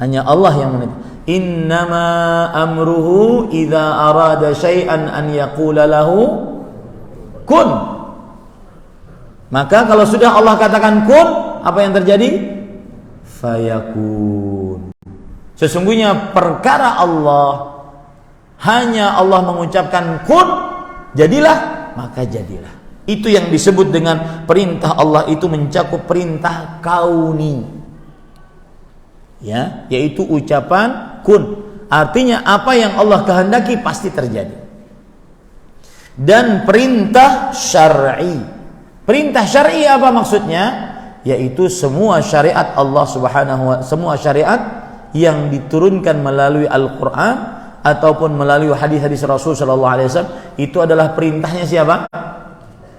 Hanya Allah yang memerintah. Innama amruhu idza arada syai'an an yaqula lahu kun. Maka kalau sudah Allah katakan kun, apa yang terjadi? Fayakun. Sesungguhnya perkara Allah, hanya Allah mengucapkan kun, jadilah, maka jadilah. Itu yang disebut dengan perintah Allah, itu mencakup perintah kauni, ya, yaitu ucapan kun. Artinya apa yang Allah kehendaki pasti terjadi. Dan perintah syar'i. Perintah syar'i apa maksudnya? Yaitu semua syariat Allah Subhanahu wa taala, semua syariat yang diturunkan melalui Al-Qur'an ataupun melalui hadis-hadis Rasul sallallahu alaihi wasallam, itu adalah perintahnya siapa?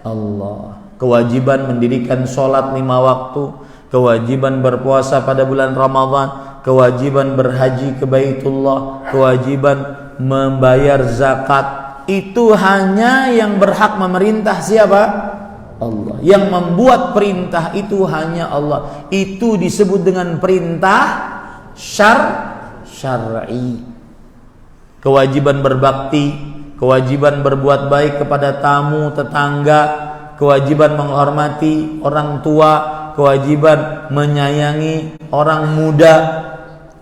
Allah. Kewajiban mendirikan sholat 5 waktu, kewajiban berpuasa pada bulan Ramadan, kewajiban berhaji ke Baitullah, kewajiban membayar zakat, itu hanya yang berhak memerintah siapa? Allah. Yang membuat perintah itu hanya Allah. Itu disebut dengan perintah syar'i. Kewajiban berbakti, kewajiban berbuat baik kepada tamu, tetangga, kewajiban menghormati orang tua, kewajiban menyayangi orang muda,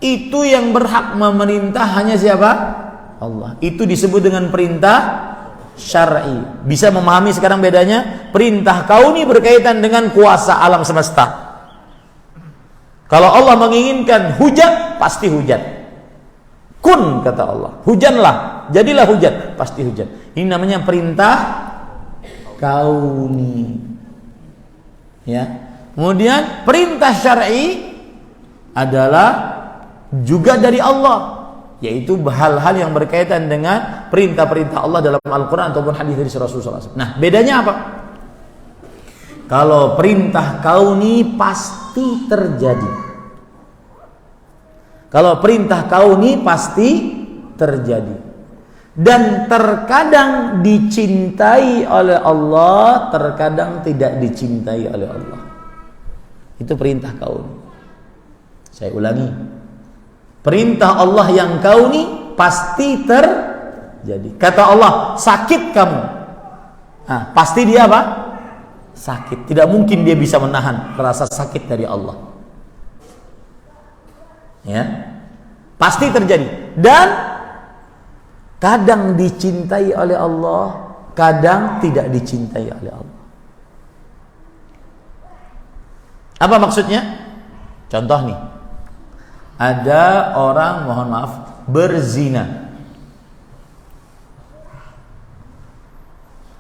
itu yang berhak memerintah hanya siapa? Allah. Itu disebut dengan perintah syar'i. Bisa memahami sekarang bedanya? Perintah kauni berkaitan dengan kuasa alam semesta. Kalau Allah menginginkan hujan, pasti hujan. Kun, kata Allah, hujanlah, jadilah hujan, pasti hujan. Ini namanya perintah kauni, ya. Kemudian perintah syar'i adalah juga dari Allah, yaitu hal-hal yang berkaitan dengan perintah-perintah Allah dalam Al-Quran ataupun hadis dari Rasulullah SAW. Nah, bedanya apa? Kalau perintah kauni pasti terjadi. Kalau perintah kauni pasti terjadi. Dan terkadang dicintai oleh Allah, terkadang tidak dicintai oleh Allah. Itu perintah kauni. Saya ulangi. Perintah Allah yang kauni pasti terjadi. Kata Allah, sakit kamu. Nah, pasti dia apa? Sakit. Tidak mungkin dia bisa menahan rasa sakit dari Allah. Ya, pasti terjadi. Dan kadang dicintai oleh Allah, kadang tidak dicintai oleh Allah. Apa maksudnya? Contoh nih, ada orang, mohon maaf, berzina.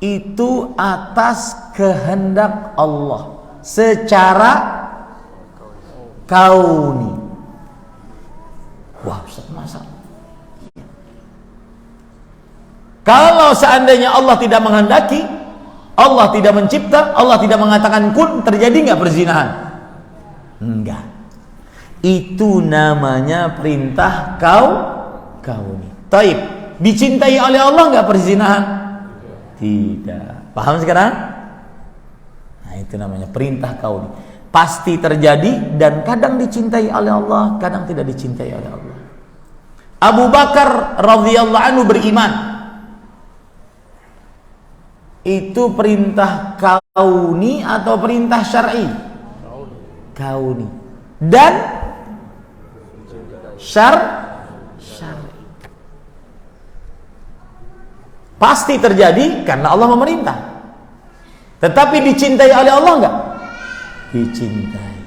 Itu atas kehendak Allah secara kauni. Wah, Ustaz, masa? Kalau seandainya Allah tidak menghendaki, Allah tidak mencipta, Allah tidak mengatakan kun, terjadi nggak perzinahan? Enggak. Itu namanya perintah kauni. Taib. Dicintai oleh Allah nggak perzinahan? Tidak. Paham sekarang? Nah, itu namanya perintah kauni. Pasti terjadi dan kadang dicintai oleh Allah, kadang tidak dicintai oleh Allah. Abu Bakar radhiyallahu anhu beriman. Itu perintah kauni atau perintah syar'i? Kauni. Dan syar'i. Pasti terjadi karena Allah memerintah. Tetapi dicintai oleh Allah enggak? Dicintai.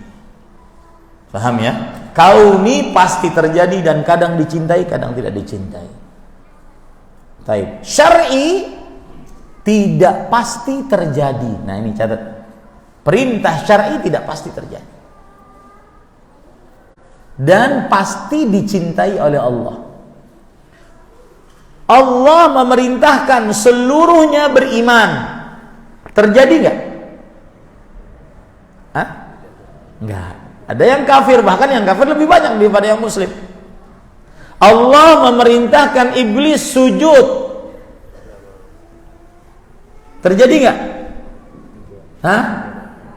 Paham ya? Kauni pasti terjadi dan kadang dicintai, kadang tidak dicintai. Taib. Syar'i tidak pasti terjadi. Nah, ini catat. Perintah syar'i tidak pasti terjadi. Dan pasti dicintai oleh Allah. Allah memerintahkan seluruhnya beriman. Terjadi enggak? Hah? Enggak. Ada yang kafir, bahkan yang kafir lebih banyak daripada yang muslim. Allah memerintahkan iblis sujud. Terjadi enggak? Hah?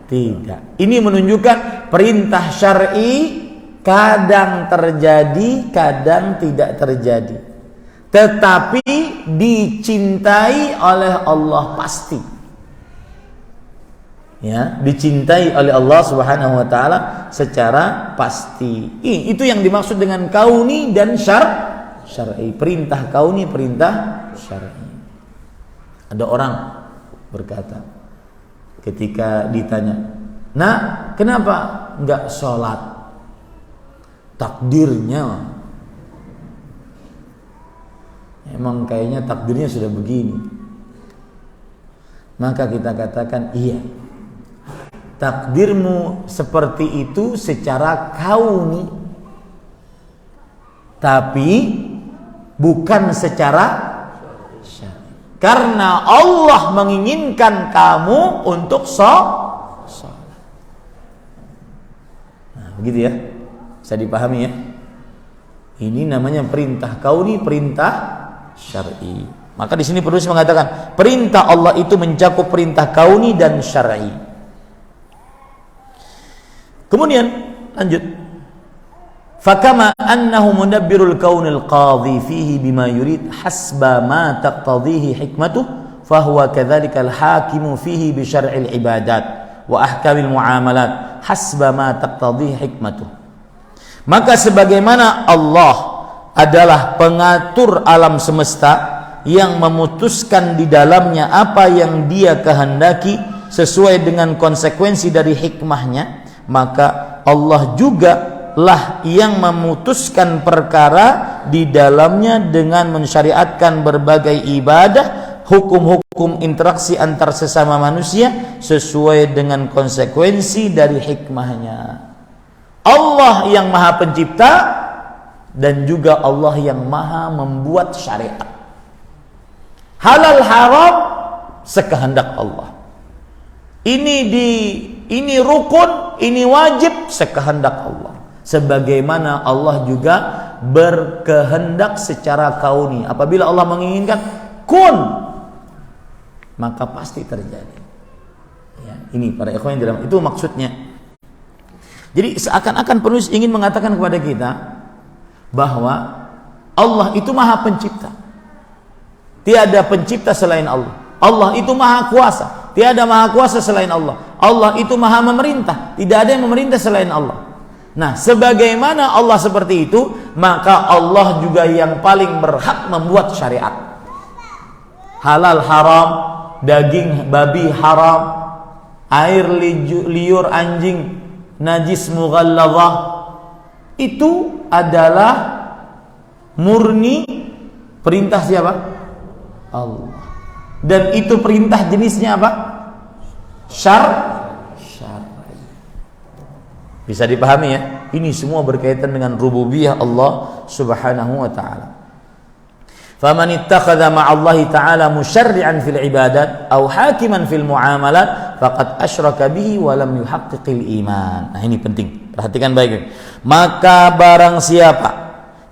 Tidak. Ini menunjukkan perintah syar'i kadang terjadi, kadang tidak terjadi. Tetapi dicintai oleh Allah pasti. Ya, dicintai oleh Allah Subhanahu wa taala secara pasti. Itu yang dimaksud dengan kauni dan syar'i. Perintah kauni, perintah syar'i. Ada orang berkata ketika ditanya, "Nak, kenapa enggak sholat?" Takdirnya emang kayaknya takdirnya sudah begini. Maka kita katakan, iya, takdirmu seperti itu secara kauni, tapi bukan secara syar'i. Karena Allah menginginkan kamu untuk sholat. Nah, begitu ya, bisa dipahami ya. Ini namanya perintah kauni, perintah syar'i. Maka di sini penulis mengatakan perintah Allah itu mencakup perintah kauni dan syar'i. Kemudian lanjut, fakama annahu mudabbirul kaunil qadhi fihi bima yurid hasba ma taqtadhihi hikmatuh fahuwa kadzalikal hakimu fihi bi syar'il ibadat wa ahkamil muamalat hasba ma taqtadhihi hikmatuh. Maka sebagaimana Allah adalah pengatur alam semesta yang memutuskan di dalamnya apa yang Dia kehendaki sesuai dengan konsekuensi dari hikmahnya, maka Allah juga lah yang memutuskan perkara di dalamnya dengan mensyariatkan berbagai ibadah, hukum-hukum interaksi antar sesama manusia sesuai dengan konsekuensi dari hikmahnya. Allah yang maha pencipta dan juga Allah yang maha membuat syariat. Halal haram sekehendak Allah. Ini rukun, ini wajib sekehendak Allah. Sebagaimana Allah juga berkehendak secara kauni. Apabila Allah menginginkan kun, maka pasti terjadi. Ya, ini para ikhwan yang dalam itu maksudnya. Jadi seakan-akan penulis ingin mengatakan kepada kita bahwa Allah itu maha pencipta. Tiada pencipta selain Allah. Allah itu maha kuasa. Tiada maha kuasa selain Allah. Allah itu maha memerintah. Tidak ada yang memerintah selain Allah. Nah, sebagaimana Allah seperti itu, maka Allah juga yang paling berhak membuat syariat. Halal haram, daging babi haram, air liur anjing najis mughalladhah, itu adalah murni perintah siapa? Allah. Dan itu perintah jenisnya apa? Syar'i. Bisa dipahami ya? Ini semua berkaitan dengan rububiyah Allah Subhanahu wa taala. Faman ittakhadha ma'allahi ta'ala musyarri'an fil ibadat aw hakiman fil muamalat faqad asyraka bihi wa lam yuhaqqiqil iman. Nah, ini penting. Perhatikan baik. Maka barang siapa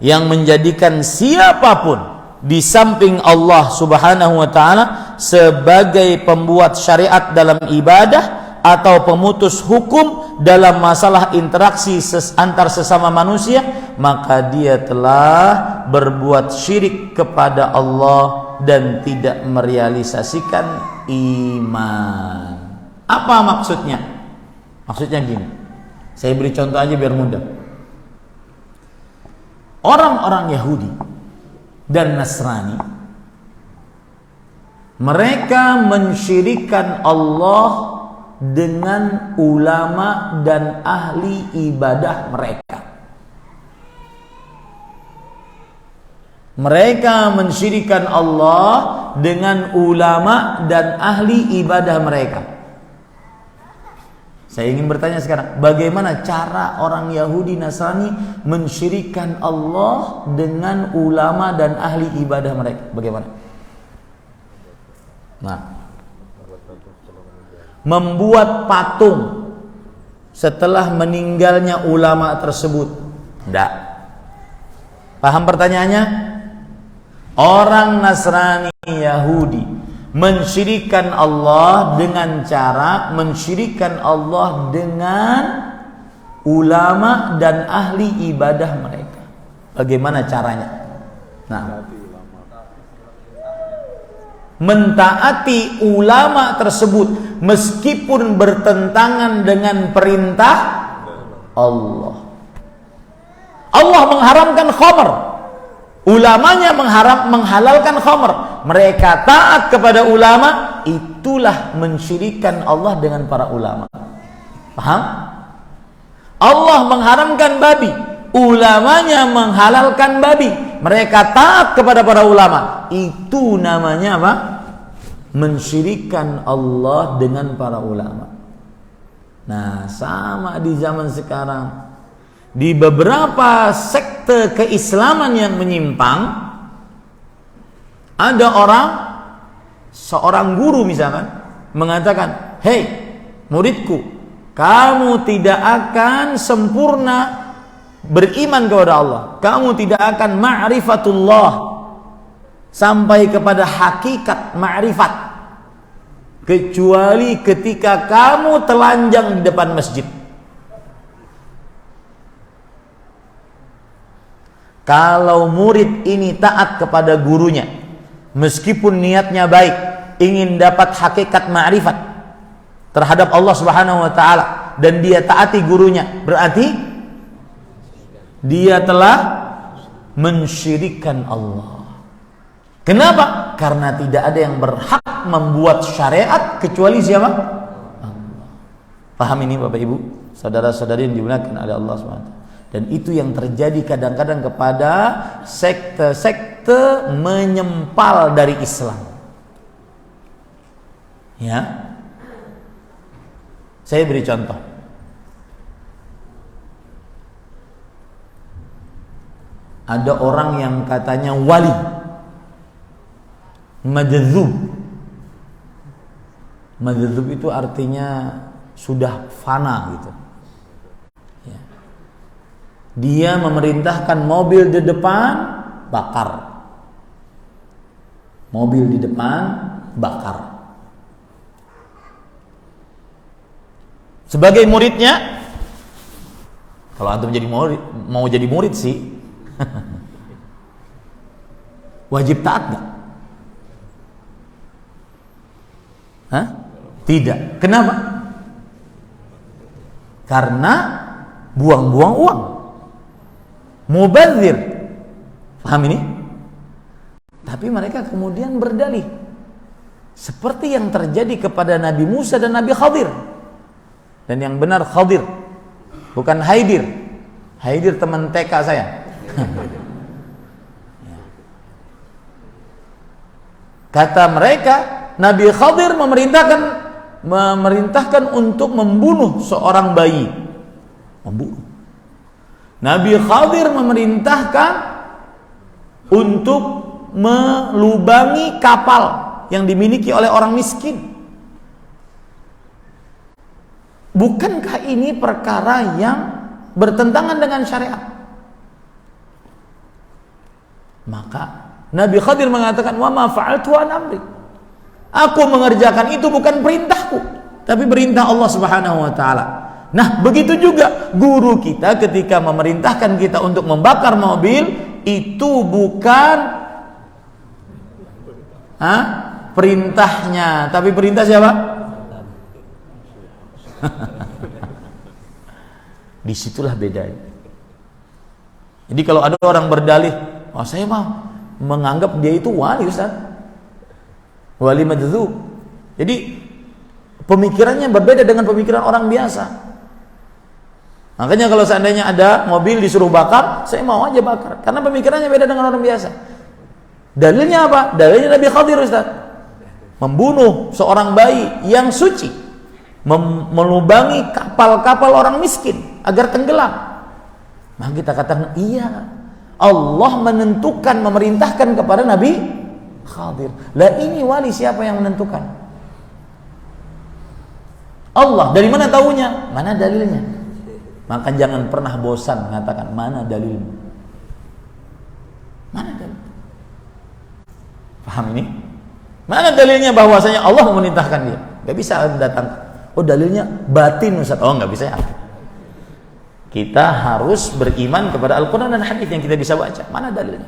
yang menjadikan siapapun di samping Allah Subhanahu wa taala sebagai pembuat syariat dalam ibadah atau pemutus hukum dalam masalah interaksi antar sesama manusia, maka dia telah berbuat syirik kepada Allah dan tidak merealisasikan iman. Apa maksudnya? Maksudnya gini. Saya beri contoh aja biar mudah. Orang-orang Yahudi dan Nasrani, mereka mensyirikkan Allah dengan ulama dan ahli ibadah mereka. Mereka mensyirikkan Allah dengan ulama dan ahli ibadah mereka. Saya ingin bertanya sekarang, bagaimana cara orang Yahudi Nasrani mensyirikkan Allah dengan ulama dan ahli ibadah mereka? Bagaimana? Nah, membuat patung setelah meninggalnya ulama tersebut. Tidak. Paham pertanyaannya? Orang Nasrani Yahudi mensyirikkan Allah dengan cara mensyirikkan Allah dengan ulama dan ahli ibadah mereka. Bagaimana caranya? Nah, mentaati ulama tersebut meskipun bertentangan dengan perintah Allah. Allah mengharamkan khamr, ulamanya menghalalkan khamr. Mereka taat kepada ulama, itulah mensyirikkan Allah dengan para ulama. Paham? Allah mengharamkan babi, ulamanya menghalalkan babi. Mereka taat kepada para ulama. Itu namanya apa? Mensyirikkan Allah dengan para ulama. Nah, sama di zaman sekarang. Di beberapa sekte keislaman yang menyimpang, ada seorang guru misalkan mengatakan, "Hei muridku, kamu tidak akan sempurna beriman kepada Allah. Kamu tidak akan ma'rifatullah, sampai kepada hakikat ma'rifat, kecuali ketika kamu telanjang di depan masjid." Kalau murid ini taat kepada gurunya, meskipun niatnya baik, ingin dapat hakikat ma'rifat terhadap Allah Subhanahu wa taala, dan dia taati gurunya, berarti dia telah mensyirikkan Allah. Kenapa? Karena tidak ada yang berhak membuat syariat kecuali siapa? Allah. Paham ini Bapak Ibu, saudara-saudari yang dimuliakan oleh Allah SWT. Dan itu yang terjadi kadang-kadang kepada sekte-sekte menyempal dari Islam. Ya, saya beri contoh. Ada orang yang katanya wali, majdzub. Majdzub itu artinya sudah fana gitu. Ya. Dia memerintahkan mobil di depan, bakar. Mobil di depan, bakar. Sebagai muridnya, kalau antum jadi murid, mau jadi murid sih, wajib taat gak? Hah? Tidak. Kenapa? Karena buang-buang uang, mubadzir. Paham ini? Tapi mereka kemudian berdalih seperti yang terjadi kepada Nabi Musa dan Nabi Khadir. Dan yang benar Khadir, bukan Haidir. Haidir teman TK saya. Kata mereka, Nabi Khadir memerintahkan untuk membunuh seorang bayi. Membunuh. Nabi Khadir memerintahkan untuk melubangi kapal yang dimiliki oleh orang miskin. Bukankah ini perkara yang bertentangan dengan syariat? Maka Nabi Khadir mengatakan, "Wa ma fa'altu an amri." Aku mengerjakan itu bukan perintahku, tapi perintah Allah Subhanahu wa taala. Nah, begitu juga guru kita ketika memerintahkan kita untuk membakar mobil, itu bukan perintahnya, tapi perintah siapa? Disitulah bedanya. Jadi kalau ada orang berdalih, "Oh, saya mah menganggap dia itu wali, Ustaz, wali majdzub." Jadi pemikirannya berbeda dengan pemikiran orang biasa. Makanya kalau seandainya ada mobil disuruh bakar, saya mau aja bakar, karena pemikirannya beda dengan orang biasa. Dalilnya apa? Dalilnya Nabi Khadir, Ustaz, membunuh seorang bayi yang suci, melubangi kapal-kapal orang miskin agar tenggelam. Maka kita katakan, iya, Allah menentukan, memerintahkan kepada Nabi Khadir. Lah ini wali siapa yang menentukan? Allah. Dari mana taunya? Mana dalilnya? Maka jangan pernah bosan mengatakan, mana dalilnya? Mana dalil? Paham ini? Mana dalilnya bahwasanya Allah memerintahkan dia? Gak bisa datang. Oh, dalilnya batin, Ustaz. Oh, nggak bisa ya. Kita harus beriman kepada Al-Quran dan hadis yang kita bisa baca. Mana dalilnya?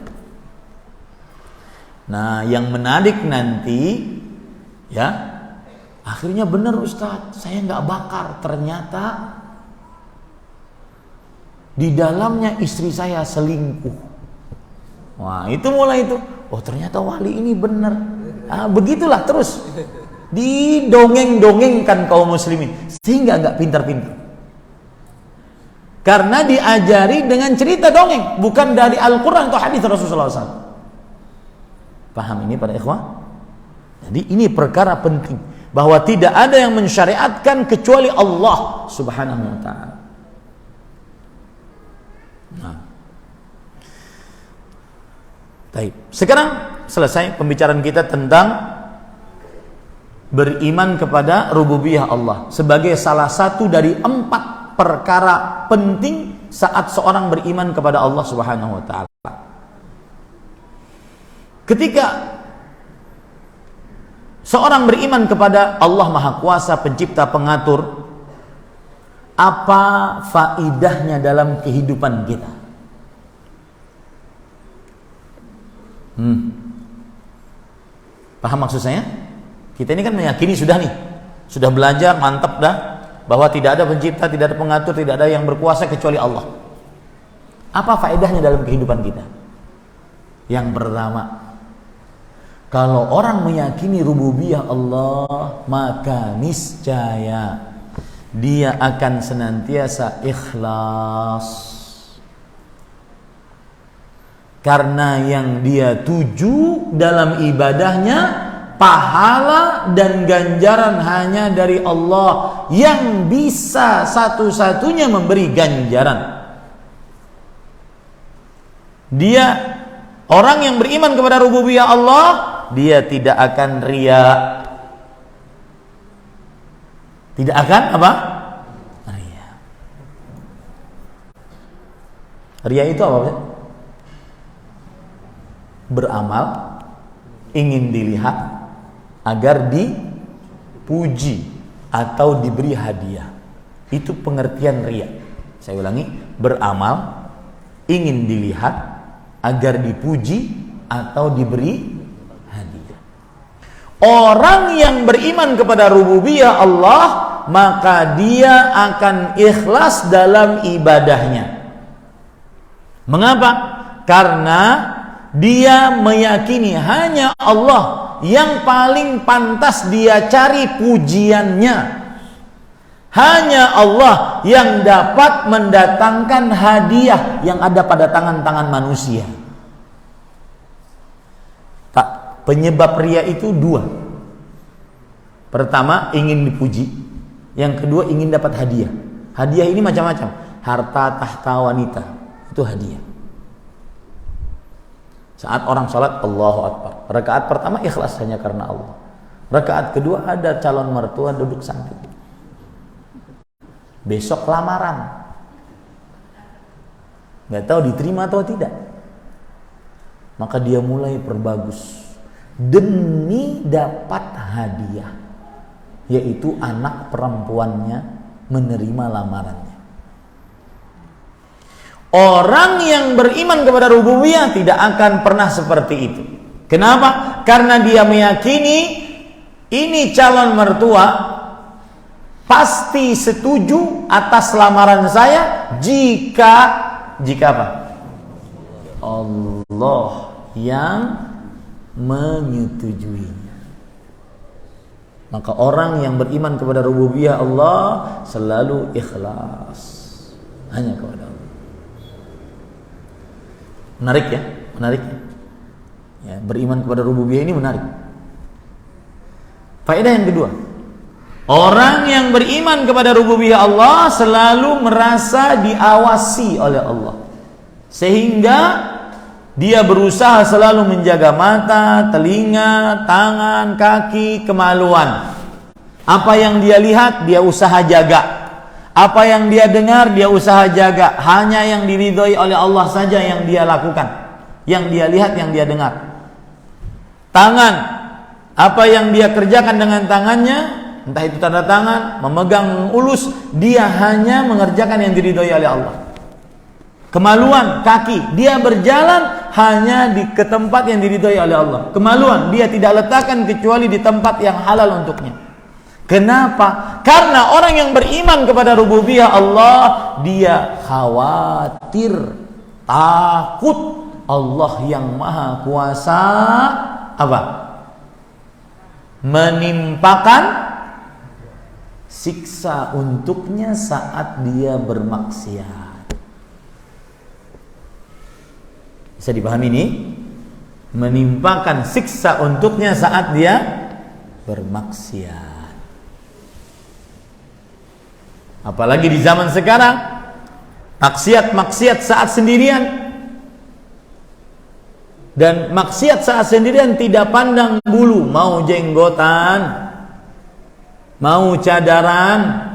Nah, yang menarik nanti, ya, akhirnya benar Ustaz, saya nggak bakar. Ternyata di dalamnya istri saya selingkuh. Wah, itu mulai itu. Oh, ternyata wali ini benar. Begitulah terus didongeng-dongengkan kaum muslimin sehingga nggak pintar-pintar. Karena diajari dengan cerita dongeng, bukan dari Al-Quran atau hadis Rasulullah SAW. Paham ini para ikhwah? Jadi ini perkara penting, bahwa tidak ada yang mensyariatkan kecuali Allah Subhanahu wa ta'ala. Nah. Baik. Sekarang selesai pembicaraan kita tentang beriman kepada rububiyah Allah sebagai salah satu dari 4 perkara penting saat seorang beriman kepada Allah Subhanahu wa ta'ala. Ketika seorang beriman kepada Allah Maha Kuasa, Pencipta, Pengatur, apa faidahnya dalam kehidupan kita? Paham maksud saya? Kita ini kan meyakini sudah belajar, mantap dah, bahwa tidak ada pencipta, tidak ada pengatur, tidak ada yang berkuasa kecuali Allah. Apa faedahnya dalam kehidupan kita? Yang pertama, kalau orang meyakini rububiyah Allah, maka niscaya dia akan senantiasa ikhlas. Karena yang dia tuju dalam ibadahnya, pahala dan ganjaran hanya dari Allah yang bisa satu-satunya memberi ganjaran. Dia, orang yang beriman kepada rububiyah Allah, dia tidak akan riya. Tidak akan apa? Riya. Riya itu apa? Beramal ingin dilihat agar dipuji atau diberi hadiah. Itu pengertian riya. Saya ulangi, beramal ingin dilihat agar dipuji atau diberi hadiah. Orang yang beriman kepada rububiyah Allah, maka dia akan ikhlas dalam ibadahnya. Mengapa? Karena dia meyakini hanya Allah yang paling pantas dia cari pujiannya. Hanya Allah yang dapat mendatangkan hadiah yang ada pada tangan-tangan manusia. Tak, penyebab riya itu 2. Pertama, ingin dipuji. Yang kedua, ingin dapat hadiah. Hadiah ini macam-macam. Harta, tahta, wanita, itu hadiah. Saat orang sholat, Allahu Akbar. Rakaat pertama ikhlas hanya karena Allah. Rakaat kedua ada calon mertua duduk samping. Besok lamaran. Gak tahu diterima atau tidak. Maka dia mulai perbagus demi dapat hadiah, yaitu anak perempuannya menerima lamarannya. Orang yang beriman kepada rububiyah tidak akan pernah seperti itu. Kenapa? Karena dia meyakini ini calon mertua pasti setuju atas lamaran saya jika apa? Allah yang menyetujuinya. Maka orang yang beriman kepada rububiyah Allah selalu ikhlas hanya kepada Allah. Menarik ya, menarik ya, beriman kepada rububiyah ini menarik. Faedah yang kedua, orang yang beriman kepada rububiyah Allah selalu merasa diawasi oleh Allah, sehingga dia berusaha selalu menjaga mata, telinga, tangan, kaki, kemaluan. Apa yang dia lihat dia usaha jaga. Apa yang dia dengar dia usaha jaga. Hanya yang diridhoi oleh Allah saja yang dia lakukan, yang dia lihat, yang dia dengar. Tangan, apa yang dia kerjakan dengan tangannya entah itu tanda tangan, memegang ulus, dia hanya mengerjakan yang diridhoi oleh Allah. Kemaluan kaki, dia berjalan hanya ke tempat yang diridhoi oleh Allah. Kemaluan dia tidak letakkan kecuali di tempat yang halal untuknya. Kenapa? Karena orang yang beriman kepada rububiyah Allah, dia khawatir, takut Allah yang maha kuasa apa? Menimpakan siksa untuknya saat dia bermaksiat. Bisa dipahami ini? Menimpakan siksa untuknya saat dia bermaksiat. Apalagi di zaman sekarang, maksiat saat sendirian. Dan maksiat saat sendirian tidak pandang bulu, mau jenggotan, mau cadaran.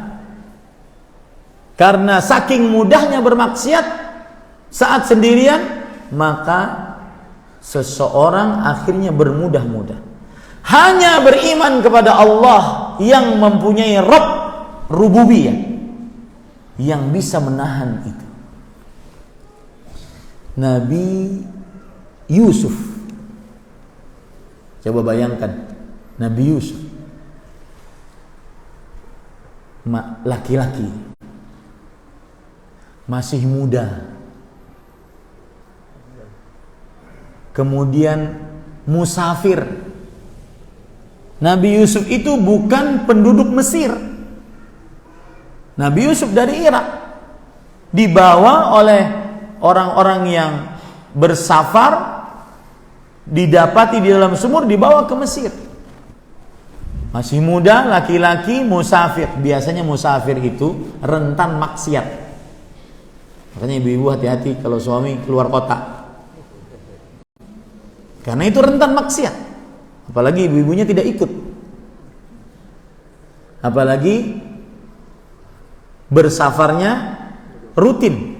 Karena saking mudahnya bermaksiat saat sendirian, maka seseorang akhirnya bermudah-mudah. Hanya beriman kepada Allah yang mempunyai Rabb rububiyah yang bisa menahan itu. Nabi Yusuf, coba bayangkan Nabi Yusuf, laki-laki, masih muda, kemudian musafir. Nabi Yusuf itu bukan penduduk Mesir. Nabi Yusuf dari Irak, dibawa oleh orang-orang yang bersafar, didapati di dalam sumur, dibawa ke Mesir. Masih muda, laki-laki, musafir. Biasanya musafir itu rentan maksiat. Makanya ibu-ibu hati-hati kalau suami keluar kota, karena itu rentan maksiat. Apalagi ibu-ibunya tidak ikut, apalagi bersafarnya rutin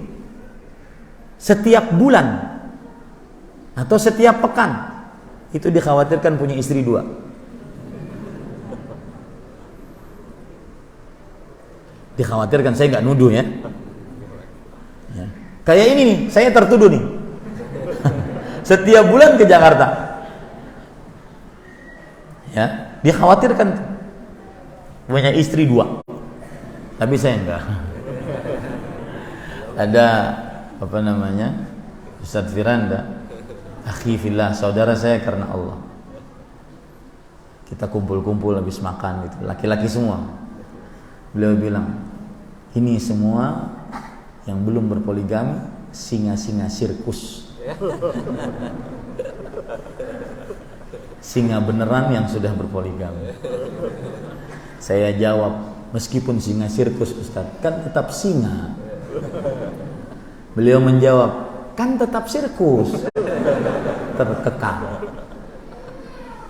setiap bulan atau setiap pekan. Itu dikhawatirkan punya istri 2. Dikhawatirkan, saya nggak nuduh ya. Kayak ini nih, saya tertuduh nih. Setiap bulan ke Jakarta. Ya, dikhawatirkan punya istri 2. Tapi saya enggak. Ada apa namanya? Ustaz Firanda, akhi fillah, saudara saya karena Allah. Kita kumpul-kumpul habis makan gitu, laki-laki semua. Beliau bilang, ini semua yang belum berpoligami singa-singa sirkus. Singa beneran yang sudah berpoligami. Saya jawab, meskipun singa sirkus Ustaz, kan tetap singa. Beliau menjawab, kan tetap sirkus, terkekang.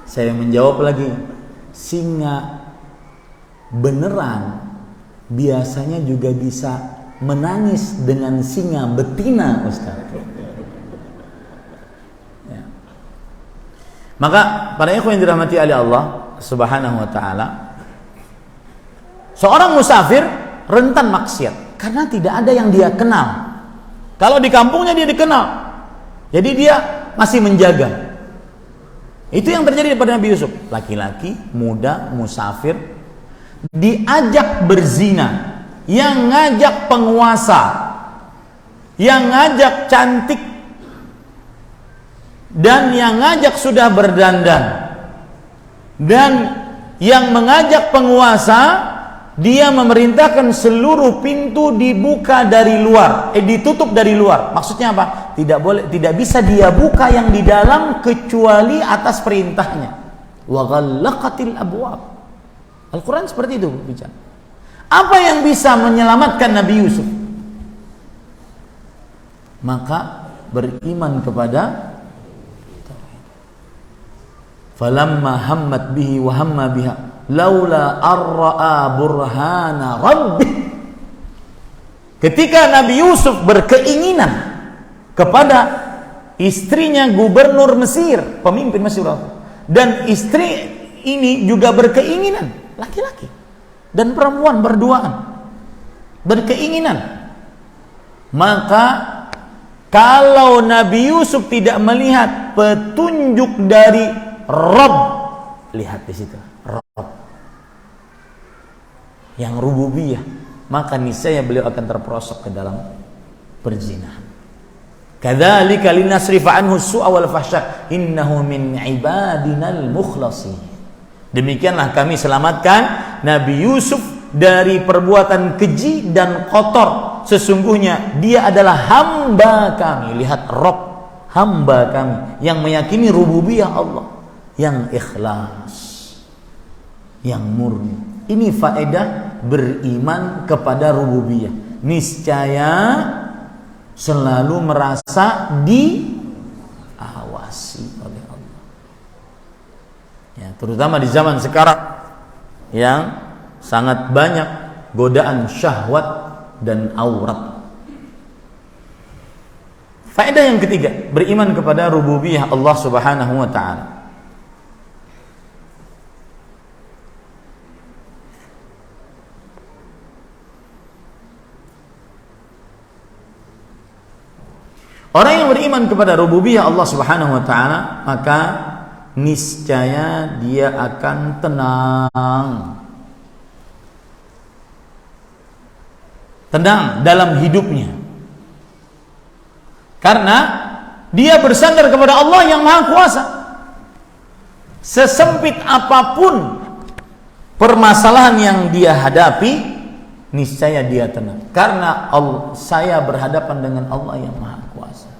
Saya menjawab lagi, singa beneran biasanya juga bisa menangis dengan singa betina, Ustaz. Ya. Maka para ikhwan yang dirahmati oleh Allah Subhanahu wa taala, seorang musafir rentan maksiat karena tidak ada yang dia kenal. Kalau di kampungnya dia dikenal, jadi dia masih menjaga. Itu yang terjadi pada Nabi Yusuf. Laki-laki muda musafir diajak berzina, yang ngajak penguasa, yang ngajak cantik, dan yang ngajak sudah berdandan, dan yang mengajak penguasa, dia memerintahkan seluruh pintu dibuka dari luar, ditutup dari luar. Maksudnya apa? Tidak bisa dia buka yang di dalam kecuali atas perintahnya. Wa ghallaqatil abwab. Al-Quran seperti itu bicara. Apa yang bisa menyelamatkan Nabi Yusuf? Maka beriman kepada falamma hammat bihi wa hamma biha laula arra'a burhana rabbih. Ketika Nabi Yusuf berkeinginan kepada istrinya gubernur Mesir, pemimpin Mesir, dan istri ini juga berkeinginan laki-laki dan perempuan berduaan, berkeinginan. Maka kalau Nabi Yusuf tidak melihat petunjuk dari Rabb, lihat di situ, Rabb yang rububiyah, maka niscaya beliau akan terperosok ke dalam perzinahan. Kadzalika linasrifa anhu su'a wal fahsya innahu min ibadinal mukhlasin. Demikianlah kami selamatkan Nabi Yusuf dari perbuatan keji dan kotor. Sesungguhnya dia adalah hamba kami. Lihat, Rabb, hamba kami yang meyakini rububiyah Allah, yang ikhlas, yang murni. Ini faedah beriman kepada rububiyah. Niscaya selalu merasa diawasi oleh Allah. Ya, terutama di zaman sekarang yang sangat banyak godaan syahwat dan aurat. Faedah yang ketiga, beriman kepada rububiyah Allah Subhanahu wa taala. Orang yang beriman kepada rububiyah Allah Subhanahu wa taala, maka niscaya dia akan tenang. Tenang dalam hidupnya. Karena dia bersandar kepada Allah yang Maha Kuasa. Sesempit apapun permasalahan yang dia hadapi, niscaya dia tenang. Karena saya berhadapan dengan Allah yang Maha Kuasa.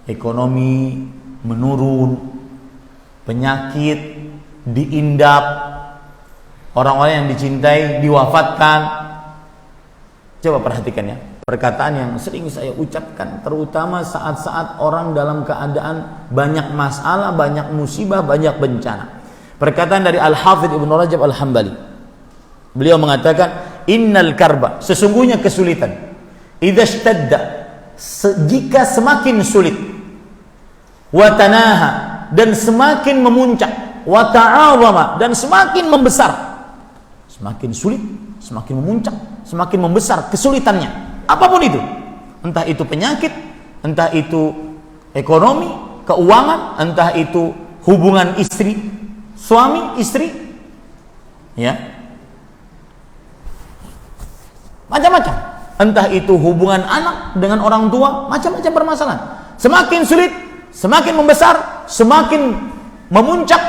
Ekonomi menurun, penyakit diindap, orang-orang yang dicintai diwafatkan. Coba perhatikan ya, perkataan yang sering saya ucapkan, terutama saat-saat orang dalam keadaan banyak masalah, banyak musibah, banyak bencana. Perkataan dari Al-Hafidh Ibnu Rajab Al-Hambali. Beliau mengatakan, innal karba, sesungguhnya kesulitan, idza ishtadda, jika semakin sulit, wa tanaha, dan semakin memuncak, wa ta'awama, dan semakin membesar. Semakin sulit, semakin memuncak, semakin membesar kesulitannya. Apapun itu. Entah itu penyakit, entah itu ekonomi, keuangan, entah itu hubungan istri, suami, istri. Ya. Macam-macam. Entah itu hubungan anak dengan orang tua, macam-macam permasalahan. Semakin sulit, semakin membesar, semakin memuncak,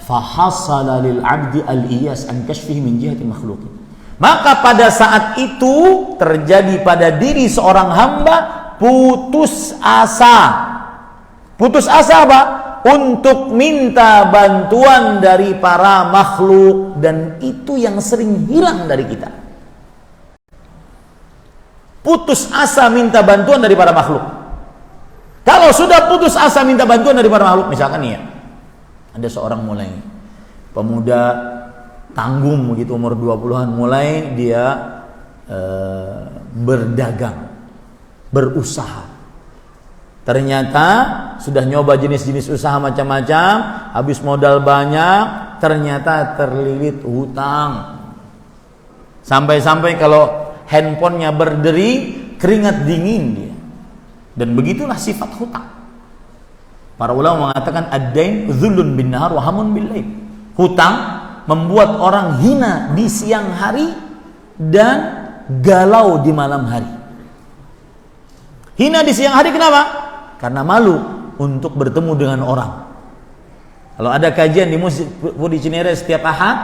fahasala lil 'abdi al-iyas an kashfihi min jihati makhluqin. Maka pada saat itu terjadi pada diri seorang hamba putus asa. Putus asa apa? Untuk minta bantuan dari para makhluk, dan itu yang sering hilang dari kita. Putus asa minta bantuan dari para makhluk. Kalau sudah putus asa minta bantuan dari para makhluk, misalkan nih ya, ada seorang mulai pemuda tanggung begitu, umur 20-an, mulai dia berdagang, berusaha. Ternyata sudah nyoba jenis-jenis usaha macam-macam, habis modal banyak, ternyata terlilit hutang. Sampai-sampai kalau handphonenya berderi, keringat dingin dia. Dan begitulah sifat hutang. Para ulama mengatakan ad-dain dzulun bin nahar wa hamun bil lail. Hutang membuat orang hina di siang hari dan galau di malam hari. Hina di siang hari kenapa? Karena malu untuk bertemu dengan orang. Kalau ada kajian di Masjid Budi Cinere setiap Ahad,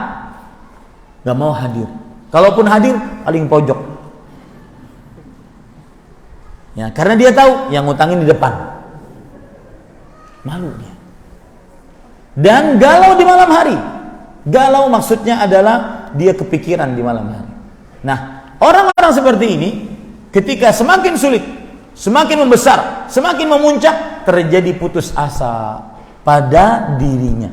gak mau hadir. Kalaupun hadir, paling pojok. Ya, karena dia tahu yang ngutangin di depan. Malu dia. Dan galau di malam hari. Galau maksudnya adalah dia kepikiran di malam hari. Nah, orang-orang seperti ini ketika semakin sulit, semakin membesar, semakin memuncak, terjadi putus asa pada dirinya.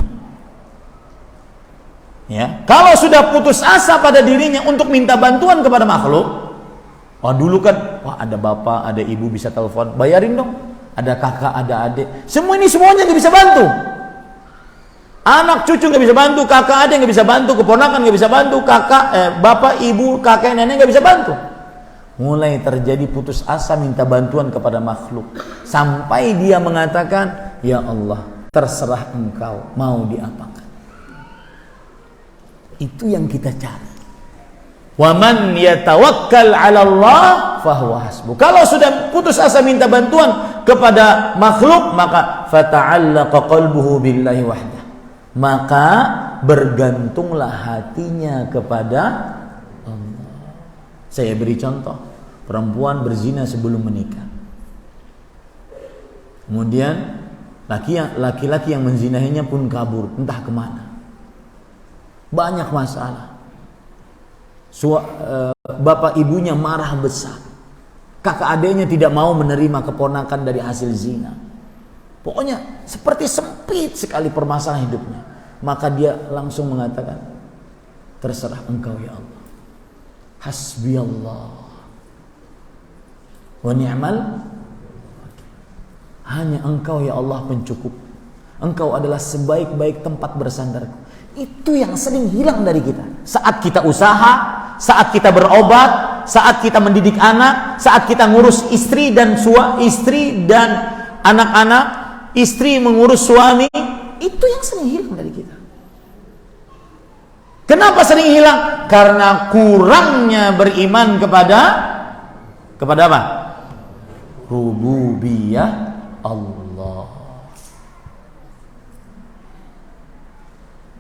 Ya, kalau sudah putus asa pada dirinya untuk minta bantuan kepada makhluk, oh dulu kan, wah ada bapak, ada ibu bisa telepon, bayarin dong. Ada kakak, ada adik, semua ini semuanya nggak bisa bantu. Anak cucu nggak bisa bantu, kakak adik nggak bisa bantu, keponakan nggak bisa bantu, bapak, ibu, kakek, nenek nggak bisa bantu. Mulai terjadi putus asa minta bantuan kepada makhluk. Sampai dia mengatakan, ya Allah, terserah engkau mau diapakan. Itu yang kita cari. Wa man yatawakkal 'ala Allah fahuwa hasbuh. Kalau sudah putus asa minta bantuan kepada makhluk, maka fata'allaqa qalbuhu billahi wahdah. Maka bergantunglah hatinya kepada Allah. Saya beri contoh, perempuan berzina sebelum menikah. Kemudian laki-laki yang menzinahinya pun kabur, entah kemana. Banyak masalah. Bapak ibunya marah besar. Kakak adiknya tidak mau menerima keponakan dari hasil zina. Pokoknya seperti sempit sekali permasalahan hidupnya. Maka dia langsung mengatakan, terserah engkau ya Allah. Hasbi Allah wa ni'mal. Hanya engkau ya Allah pencukup. Engkau adalah sebaik-baik tempat bersandarku. Itu yang sering hilang dari kita. Saat kita usaha, saat kita berobat, saat kita mendidik anak, saat kita ngurus istri dan anak-anak, istri mengurus suami, itu yang sering hilang dari kita. Kenapa sering hilang? Karena kurangnya beriman kepada apa? Rububiyah Allah.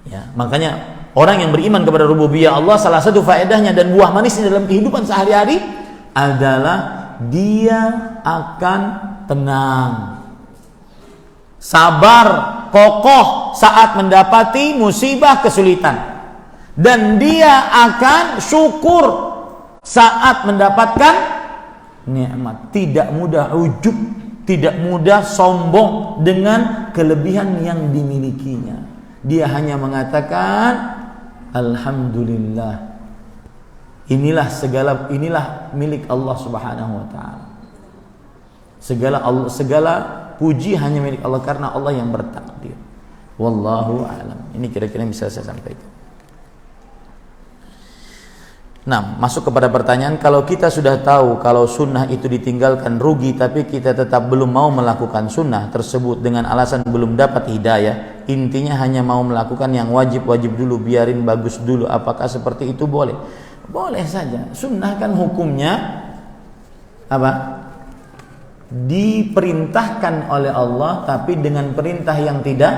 Ya, makanya orang yang beriman kepada rububiyah Allah, salah satu faedahnya dan buah manisnya dalam kehidupan sehari-hari adalah dia akan tenang, sabar, kokoh saat mendapati musibah kesulitan, dan dia akan syukur saat mendapatkan nikmat. Tidak mudah ujub, tidak mudah sombong dengan kelebihan yang dimilikinya. Dia hanya mengatakan alhamdulillah. Inilah milik Allah Subhanahu wa taala. Segala puji hanya milik Allah karena Allah yang bertakdir. Wallahu a'lam. Ini kira-kira yang bisa saya sampaikan. Nah, masuk kepada pertanyaan, kalau kita sudah tahu kalau sunnah itu ditinggalkan rugi, tapi kita tetap belum mau melakukan sunnah tersebut dengan alasan belum dapat hidayah, intinya hanya mau melakukan yang wajib-wajib dulu, biarin bagus dulu, apakah seperti itu boleh? Boleh saja. Sunnah kan hukumnya apa? Diperintahkan oleh Allah, tapi dengan perintah yang tidak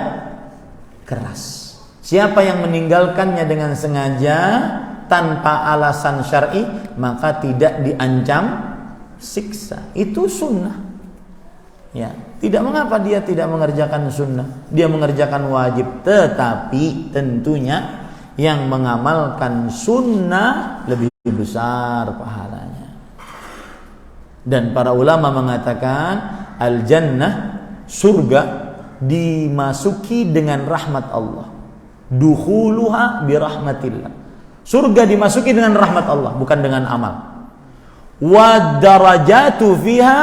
keras. Siapa yang meninggalkannya dengan sengaja tanpa alasan syar'i, maka tidak diancam siksa. Itu sunnah. Ya, tidak mengapa dia tidak mengerjakan sunnah, dia mengerjakan wajib, tetapi tentunya yang mengamalkan sunnah lebih besar pahalanya. Dan para ulama mengatakan al-jannah, surga, dimasuki dengan rahmat Allah. Dukhuluha birahmatillah. Surga dimasuki dengan rahmat Allah, bukan dengan amal. Wa darajatu fiha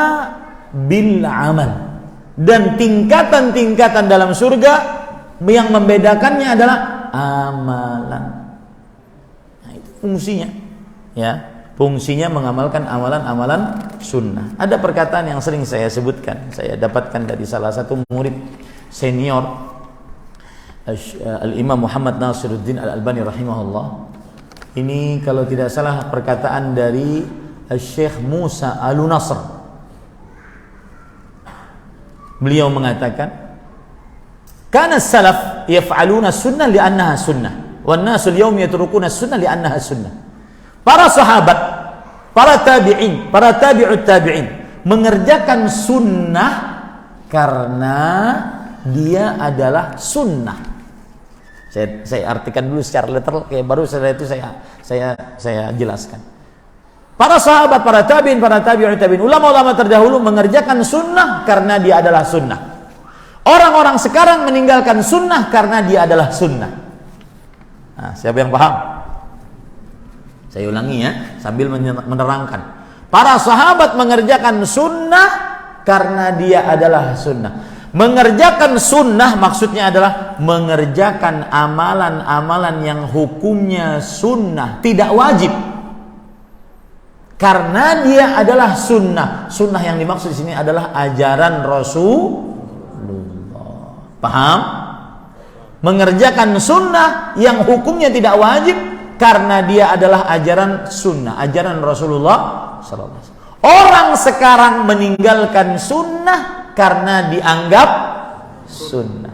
bil amal. Dan tingkatan-tingkatan dalam surga yang membedakannya adalah amalan. Nah, itu fungsinya. Ya, fungsinya mengamalkan amalan-amalan sunnah. Ada perkataan yang sering saya sebutkan, saya dapatkan dari salah satu murid senior Al-Imam Muhammad Nasiruddin Al-Albani rahimahullah. Ini kalau tidak salah perkataan dari Syekh Musa Al-Nasr. Beliau mengatakan, "Kana salaf yaf'aluna sunnah li'annaha sunnah, wan nasu al-yawm yatrukuna sunnah li'annaha sunnah." Para sahabat, para tabi'in, para tabi'ut tabi'in mengerjakan sunnah karena dia adalah sunnah. Saya artikan dulu secara literal, baru setelah itu saya jelaskan. Para sahabat, para tabi'in, para tabi'ut tabi'in, ulama-ulama terdahulu mengerjakan sunnah karena dia adalah sunnah. Orang-orang sekarang meninggalkan sunnah karena dia adalah sunnah. Nah, siapa yang paham? Saya ulangi ya, sambil menerangkan. Para sahabat mengerjakan sunnah karena dia adalah sunnah. Mengerjakan sunnah maksudnya adalah mengerjakan amalan-amalan yang hukumnya sunnah, tidak wajib. Karena dia adalah sunnah. Sunnah yang dimaksud di sini adalah ajaran Rasulullah. Paham? Mengerjakan sunnah yang hukumnya tidak wajib karena dia adalah ajaran sunnah, ajaran Rasulullah SAW. Orang sekarang meninggalkan sunnah karena dianggap sunnah.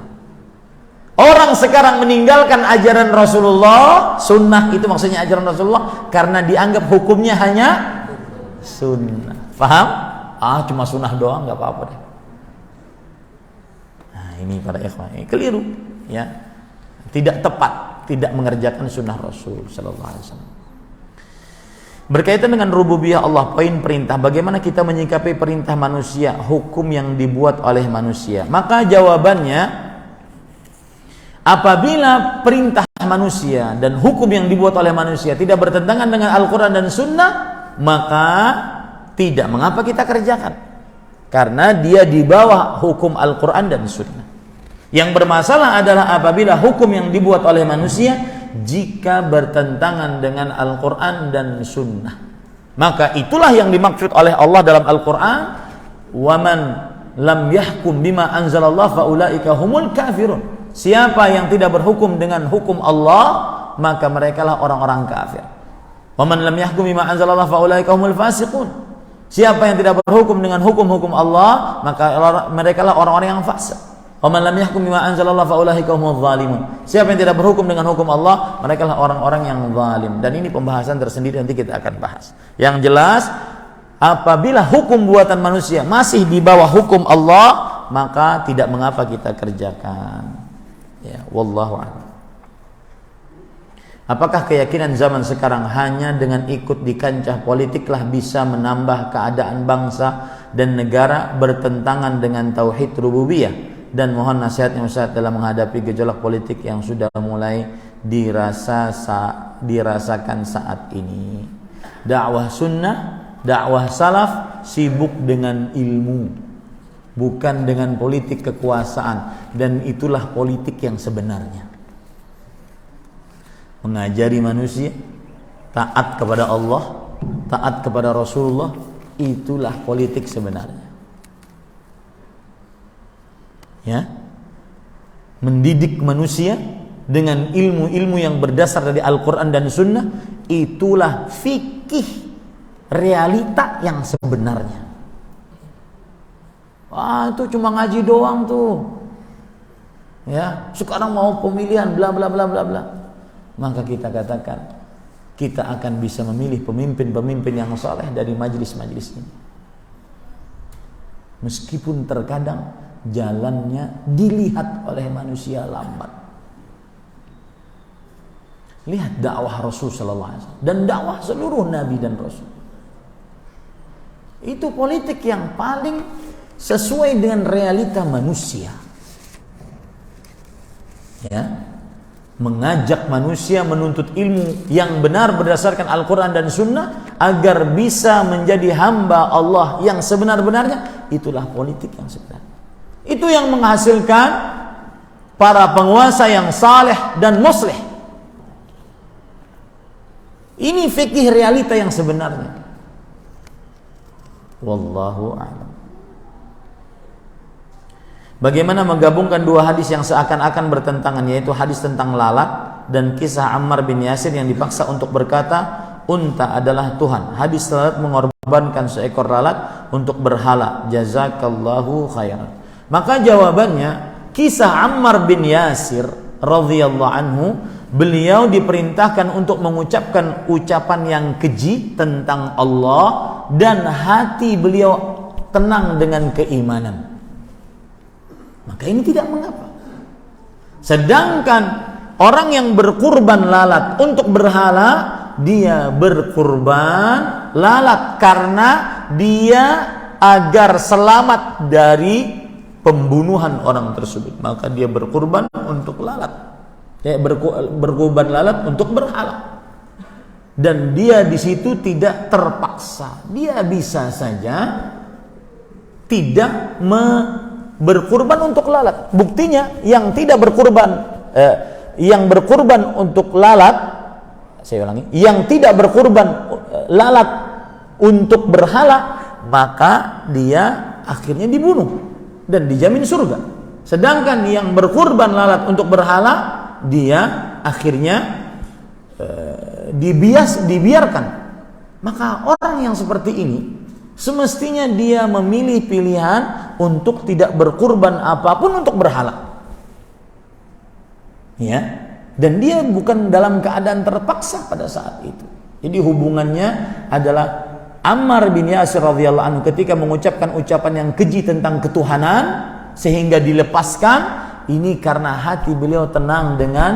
Orang sekarang meninggalkan ajaran Rasulullah, sunnah itu maksudnya ajaran Rasulullah, karena dianggap hukumnya hanya sunnah. Paham? Cuma sunnah doang, nggak apa-apa deh. Nah, ini para ikhwan, ini keliru, ya. Tidak tepat, tidak mengerjakan sunnah Rasul Sallallahu Alaihi Wasallam. Berkaitan dengan rububiyah Allah, poin perintah, bagaimana kita menyikapi perintah manusia, hukum yang dibuat oleh manusia? Maka jawabannya, apabila perintah manusia dan hukum yang dibuat oleh manusia tidak bertentangan dengan Al-Quran dan Sunnah, maka tidak mengapa kita kerjakan, karena dia di bawah hukum Al-Quran dan Sunnah. Yang bermasalah adalah apabila hukum yang dibuat oleh manusia jika bertentangan dengan Al-Quran dan Sunnah, maka itulah yang dimaksud oleh Allah dalam Al-Quran, وَمَنْ لَمْ يَحْكُمْ بِمَا أَنْزَلَ اللَّهُ فَأُولَئِكَ هُمُ الْكَافِرُونَ. Siapa yang tidak berhukum dengan hukum Allah, maka merekalah orang-orang kafir. وَمَنْ لَمْ يَحْكُمْ بِمَا أَنْزَلَ اللَّهُ فَأُولَئِكَ هُمُ الْفَاسِقُونَ. Siapa yang tidak berhukum dengan hukum-hukum Allah, maka merekalah orang-orang yang fasik. وَمَنْ لَمْ يَحْكُمْ بِمَا أَنْزَلَ اللَّهُ فَأُولَئِكَ هُمُ الظَّالِمُونَ. Siapa yang tidak berhukum dengan hukum Allah, merekalah orang-orang yang zalim. Dan ini pembahasan tersendiri, nanti kita akan bahas. Yang jelas, apabila hukum buatan manusia masih di bawah hukum Allah, maka tidak mengapa kita kerjakan. Ya, wallahu a'lam. Apakah keyakinan zaman sekarang hanya dengan ikut di kancah politiklah bisa menambah keadaan bangsa dan negara bertentangan dengan tauhid rububiyah? Dan mohon nasihatnya Ustaz dalam menghadapi gejolak politik yang sudah mulai dirasakan saat ini. Dakwah sunnah, dakwah salaf sibuk dengan ilmu, bukan dengan politik kekuasaan, dan itulah politik yang sebenarnya. Mengajari manusia taat kepada Allah, taat kepada Rasulullah, itulah politik sebenarnya. Ya, mendidik manusia dengan ilmu-ilmu yang berdasar dari Al-Quran dan Sunnah, itulah fikih realita yang sebenarnya. Itu cuma ngaji doang tuh. Ya, sekarang mau pemilihan bla bla bla bla bla. Maka kita katakan, kita akan bisa memilih pemimpin-pemimpin yang saleh dari majelis-majelis ini. Meskipun terkadang jalannya dilihat oleh manusia lambat. Lihat dakwah Rasul sallallahu alaihi wasallam dan dakwah seluruh nabi dan rasul. Itu politik yang paling sesuai dengan realita manusia. Ya. Mengajak manusia menuntut ilmu yang benar berdasarkan Al-Quran dan Sunnah agar bisa menjadi hamba Allah yang sebenar-benarnya, itulah politik yang sebenarnya. Itu yang menghasilkan para penguasa yang saleh dan muslih. Ini fikih realita yang sebenarnya. Wallahu a'lam. Bagaimana menggabungkan dua hadis yang seakan-akan bertentangan, yaitu hadis tentang lalat dan kisah Ammar bin Yasir yang dipaksa untuk berkata, unta adalah Tuhan. Hadis lalat mengorbankan seekor lalat untuk berhala. Jazakallahu khairan. Maka jawabannya, kisah Ammar bin Yasir radhiyallahu anhu, beliau diperintahkan untuk mengucapkan ucapan yang keji tentang Allah dan hati beliau tenang dengan keimanan. Maka ini tidak mengapa. Sedangkan orang yang berkurban lalat untuk berhala, dia berkurban lalat karena dia agar selamat dari pembunuhan orang tersebut, maka dia berkurban untuk lalat. Berkurban lalat untuk berhala. Dan dia di situ tidak terpaksa. Dia bisa saja tidak berkurban untuk lalat. Buktinya yang tidak berkurban, yang berkurban untuk lalat, saya ulangi, yang tidak berkurban lalat untuk berhala, maka dia akhirnya dibunuh dan dijamin surga. Sedangkan yang berkurban lalat untuk berhala, dia akhirnya dibiarkan. Maka orang yang seperti ini semestinya dia memilih pilihan untuk tidak berkurban apapun untuk berhala. Ya, dan dia bukan dalam keadaan terpaksa pada saat itu. Jadi hubungannya adalah Ammar bin Yasir radhiyallahu anhu ketika mengucapkan ucapan yang keji tentang ketuhanan sehingga dilepaskan, ini karena hati beliau tenang dengan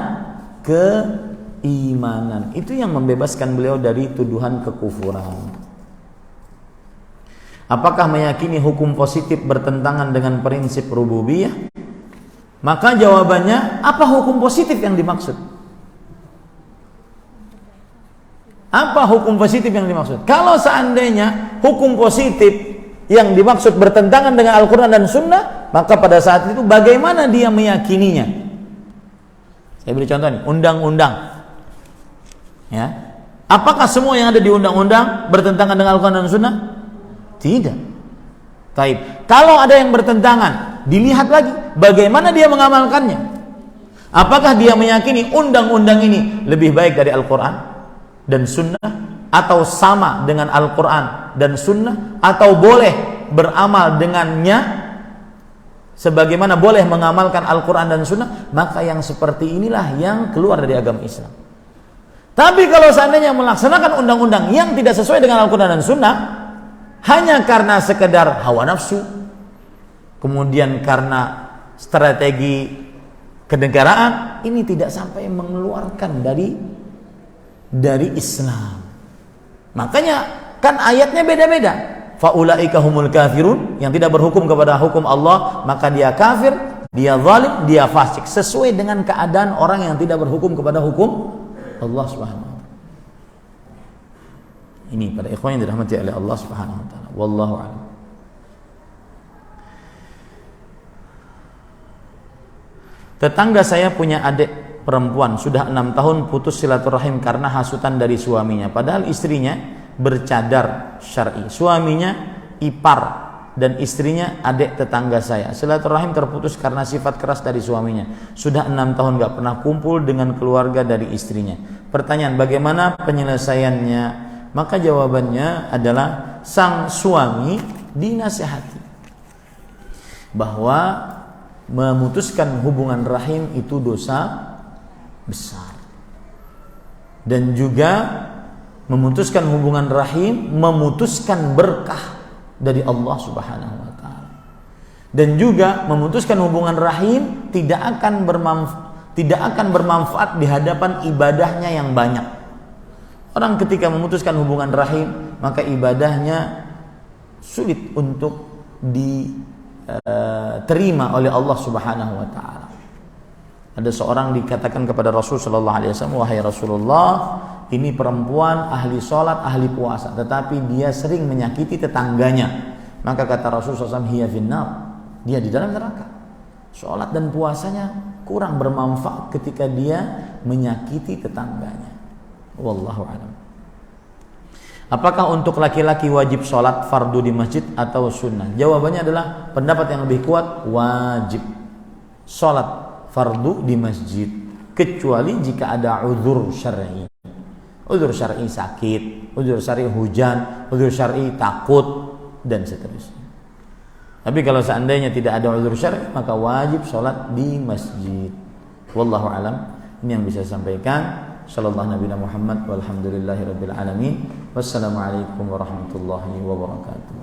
keimanan. Itu yang membebaskan beliau dari tuduhan kekufuran. Apakah meyakini hukum positif bertentangan dengan prinsip rububiyah? Maka jawabannya, apa hukum positif yang dimaksud? Apa hukum positif yang dimaksud? Kalau seandainya hukum positif yang dimaksud bertentangan dengan Al-Quran dan Sunnah, maka pada saat itu bagaimana dia meyakininya? Saya beri contoh nih, undang-undang. Ya, apakah semua yang ada di undang-undang bertentangan dengan Al-Quran dan Sunnah? Tidak. Taib. Kalau ada yang bertentangan, dilihat lagi bagaimana dia mengamalkannya. Apakah dia meyakini undang-undang ini lebih baik dari Al-Quran dan Sunnah, atau sama dengan Al-Quran dan Sunnah, atau boleh beramal dengannya sebagaimana boleh mengamalkan Al-Quran dan Sunnah? Maka yang seperti inilah yang keluar dari agama Islam. Tapi kalau seandainya melaksanakan undang-undang yang tidak sesuai dengan Al-Quran dan Sunnah hanya karena sekedar hawa nafsu, kemudian karena strategi kenegaraan, ini tidak sampai mengeluarkan dari Islam. Makanya kan ayatnya beda-beda. Faulaika humul kafirun, yang tidak berhukum kepada hukum Allah maka dia kafir, dia zalim, dia fasik, sesuai dengan keadaan orang yang tidak berhukum kepada hukum Allah Subhanahu wa taala. Ini pada ikhwan yang dirahmati oleh Allah Subhanahu wa taala. Wallahu a'lam. Tetangga saya punya adik perempuan sudah 6 tahun putus silaturahim karena hasutan dari suaminya, padahal istrinya bercadar syar'i. Suaminya ipar dan istrinya adik tetangga saya. Silaturahim terputus karena sifat keras dari suaminya. Sudah 6 tahun gak pernah kumpul dengan keluarga dari istrinya. Pertanyaan, bagaimana penyelesaiannya? Maka jawabannya adalah sang suami dinasihati bahwa memutuskan hubungan rahim itu dosa besar, dan juga memutuskan hubungan rahim memutuskan berkah dari Allah Subhanahu wa taala, dan juga memutuskan hubungan rahim tidak akan bermanfaat di hadapan ibadahnya yang banyak. Orang ketika memutuskan hubungan rahim, maka ibadahnya sulit untuk diterima oleh Allah Subhanahu wa taala. Ada seorang dikatakan kepada Rasul sallallahu alaihi wasallam, "Wahai Rasulullah, ini perempuan ahli salat, ahli puasa, tetapi dia sering menyakiti tetangganya." Maka kata Rasul sallallahu alaihi wasallam, "Hiya finnar." Dia di dalam neraka. Salat dan puasanya kurang bermanfaat ketika dia menyakiti tetangganya. Wallahu a'lam. Apakah untuk laki-laki wajib sholat fardu di masjid atau sunnah? Jawabannya adalah pendapat yang lebih kuat, wajib sholat fardu di masjid, kecuali jika ada uzur syar'i. Uzur syar'i sakit, uzur syar'i hujan, uzur syar'i takut, dan seterusnya. Tapi kalau seandainya tidak ada uzur syar'i, maka wajib sholat di masjid. Wallahu a'lam. Ini yang bisa saya sampaikan. Sallallahu Nabi Muhammad walhamdulillahi rabbil alamin. Wassalamualaikum warahmatullahi wabarakatuh.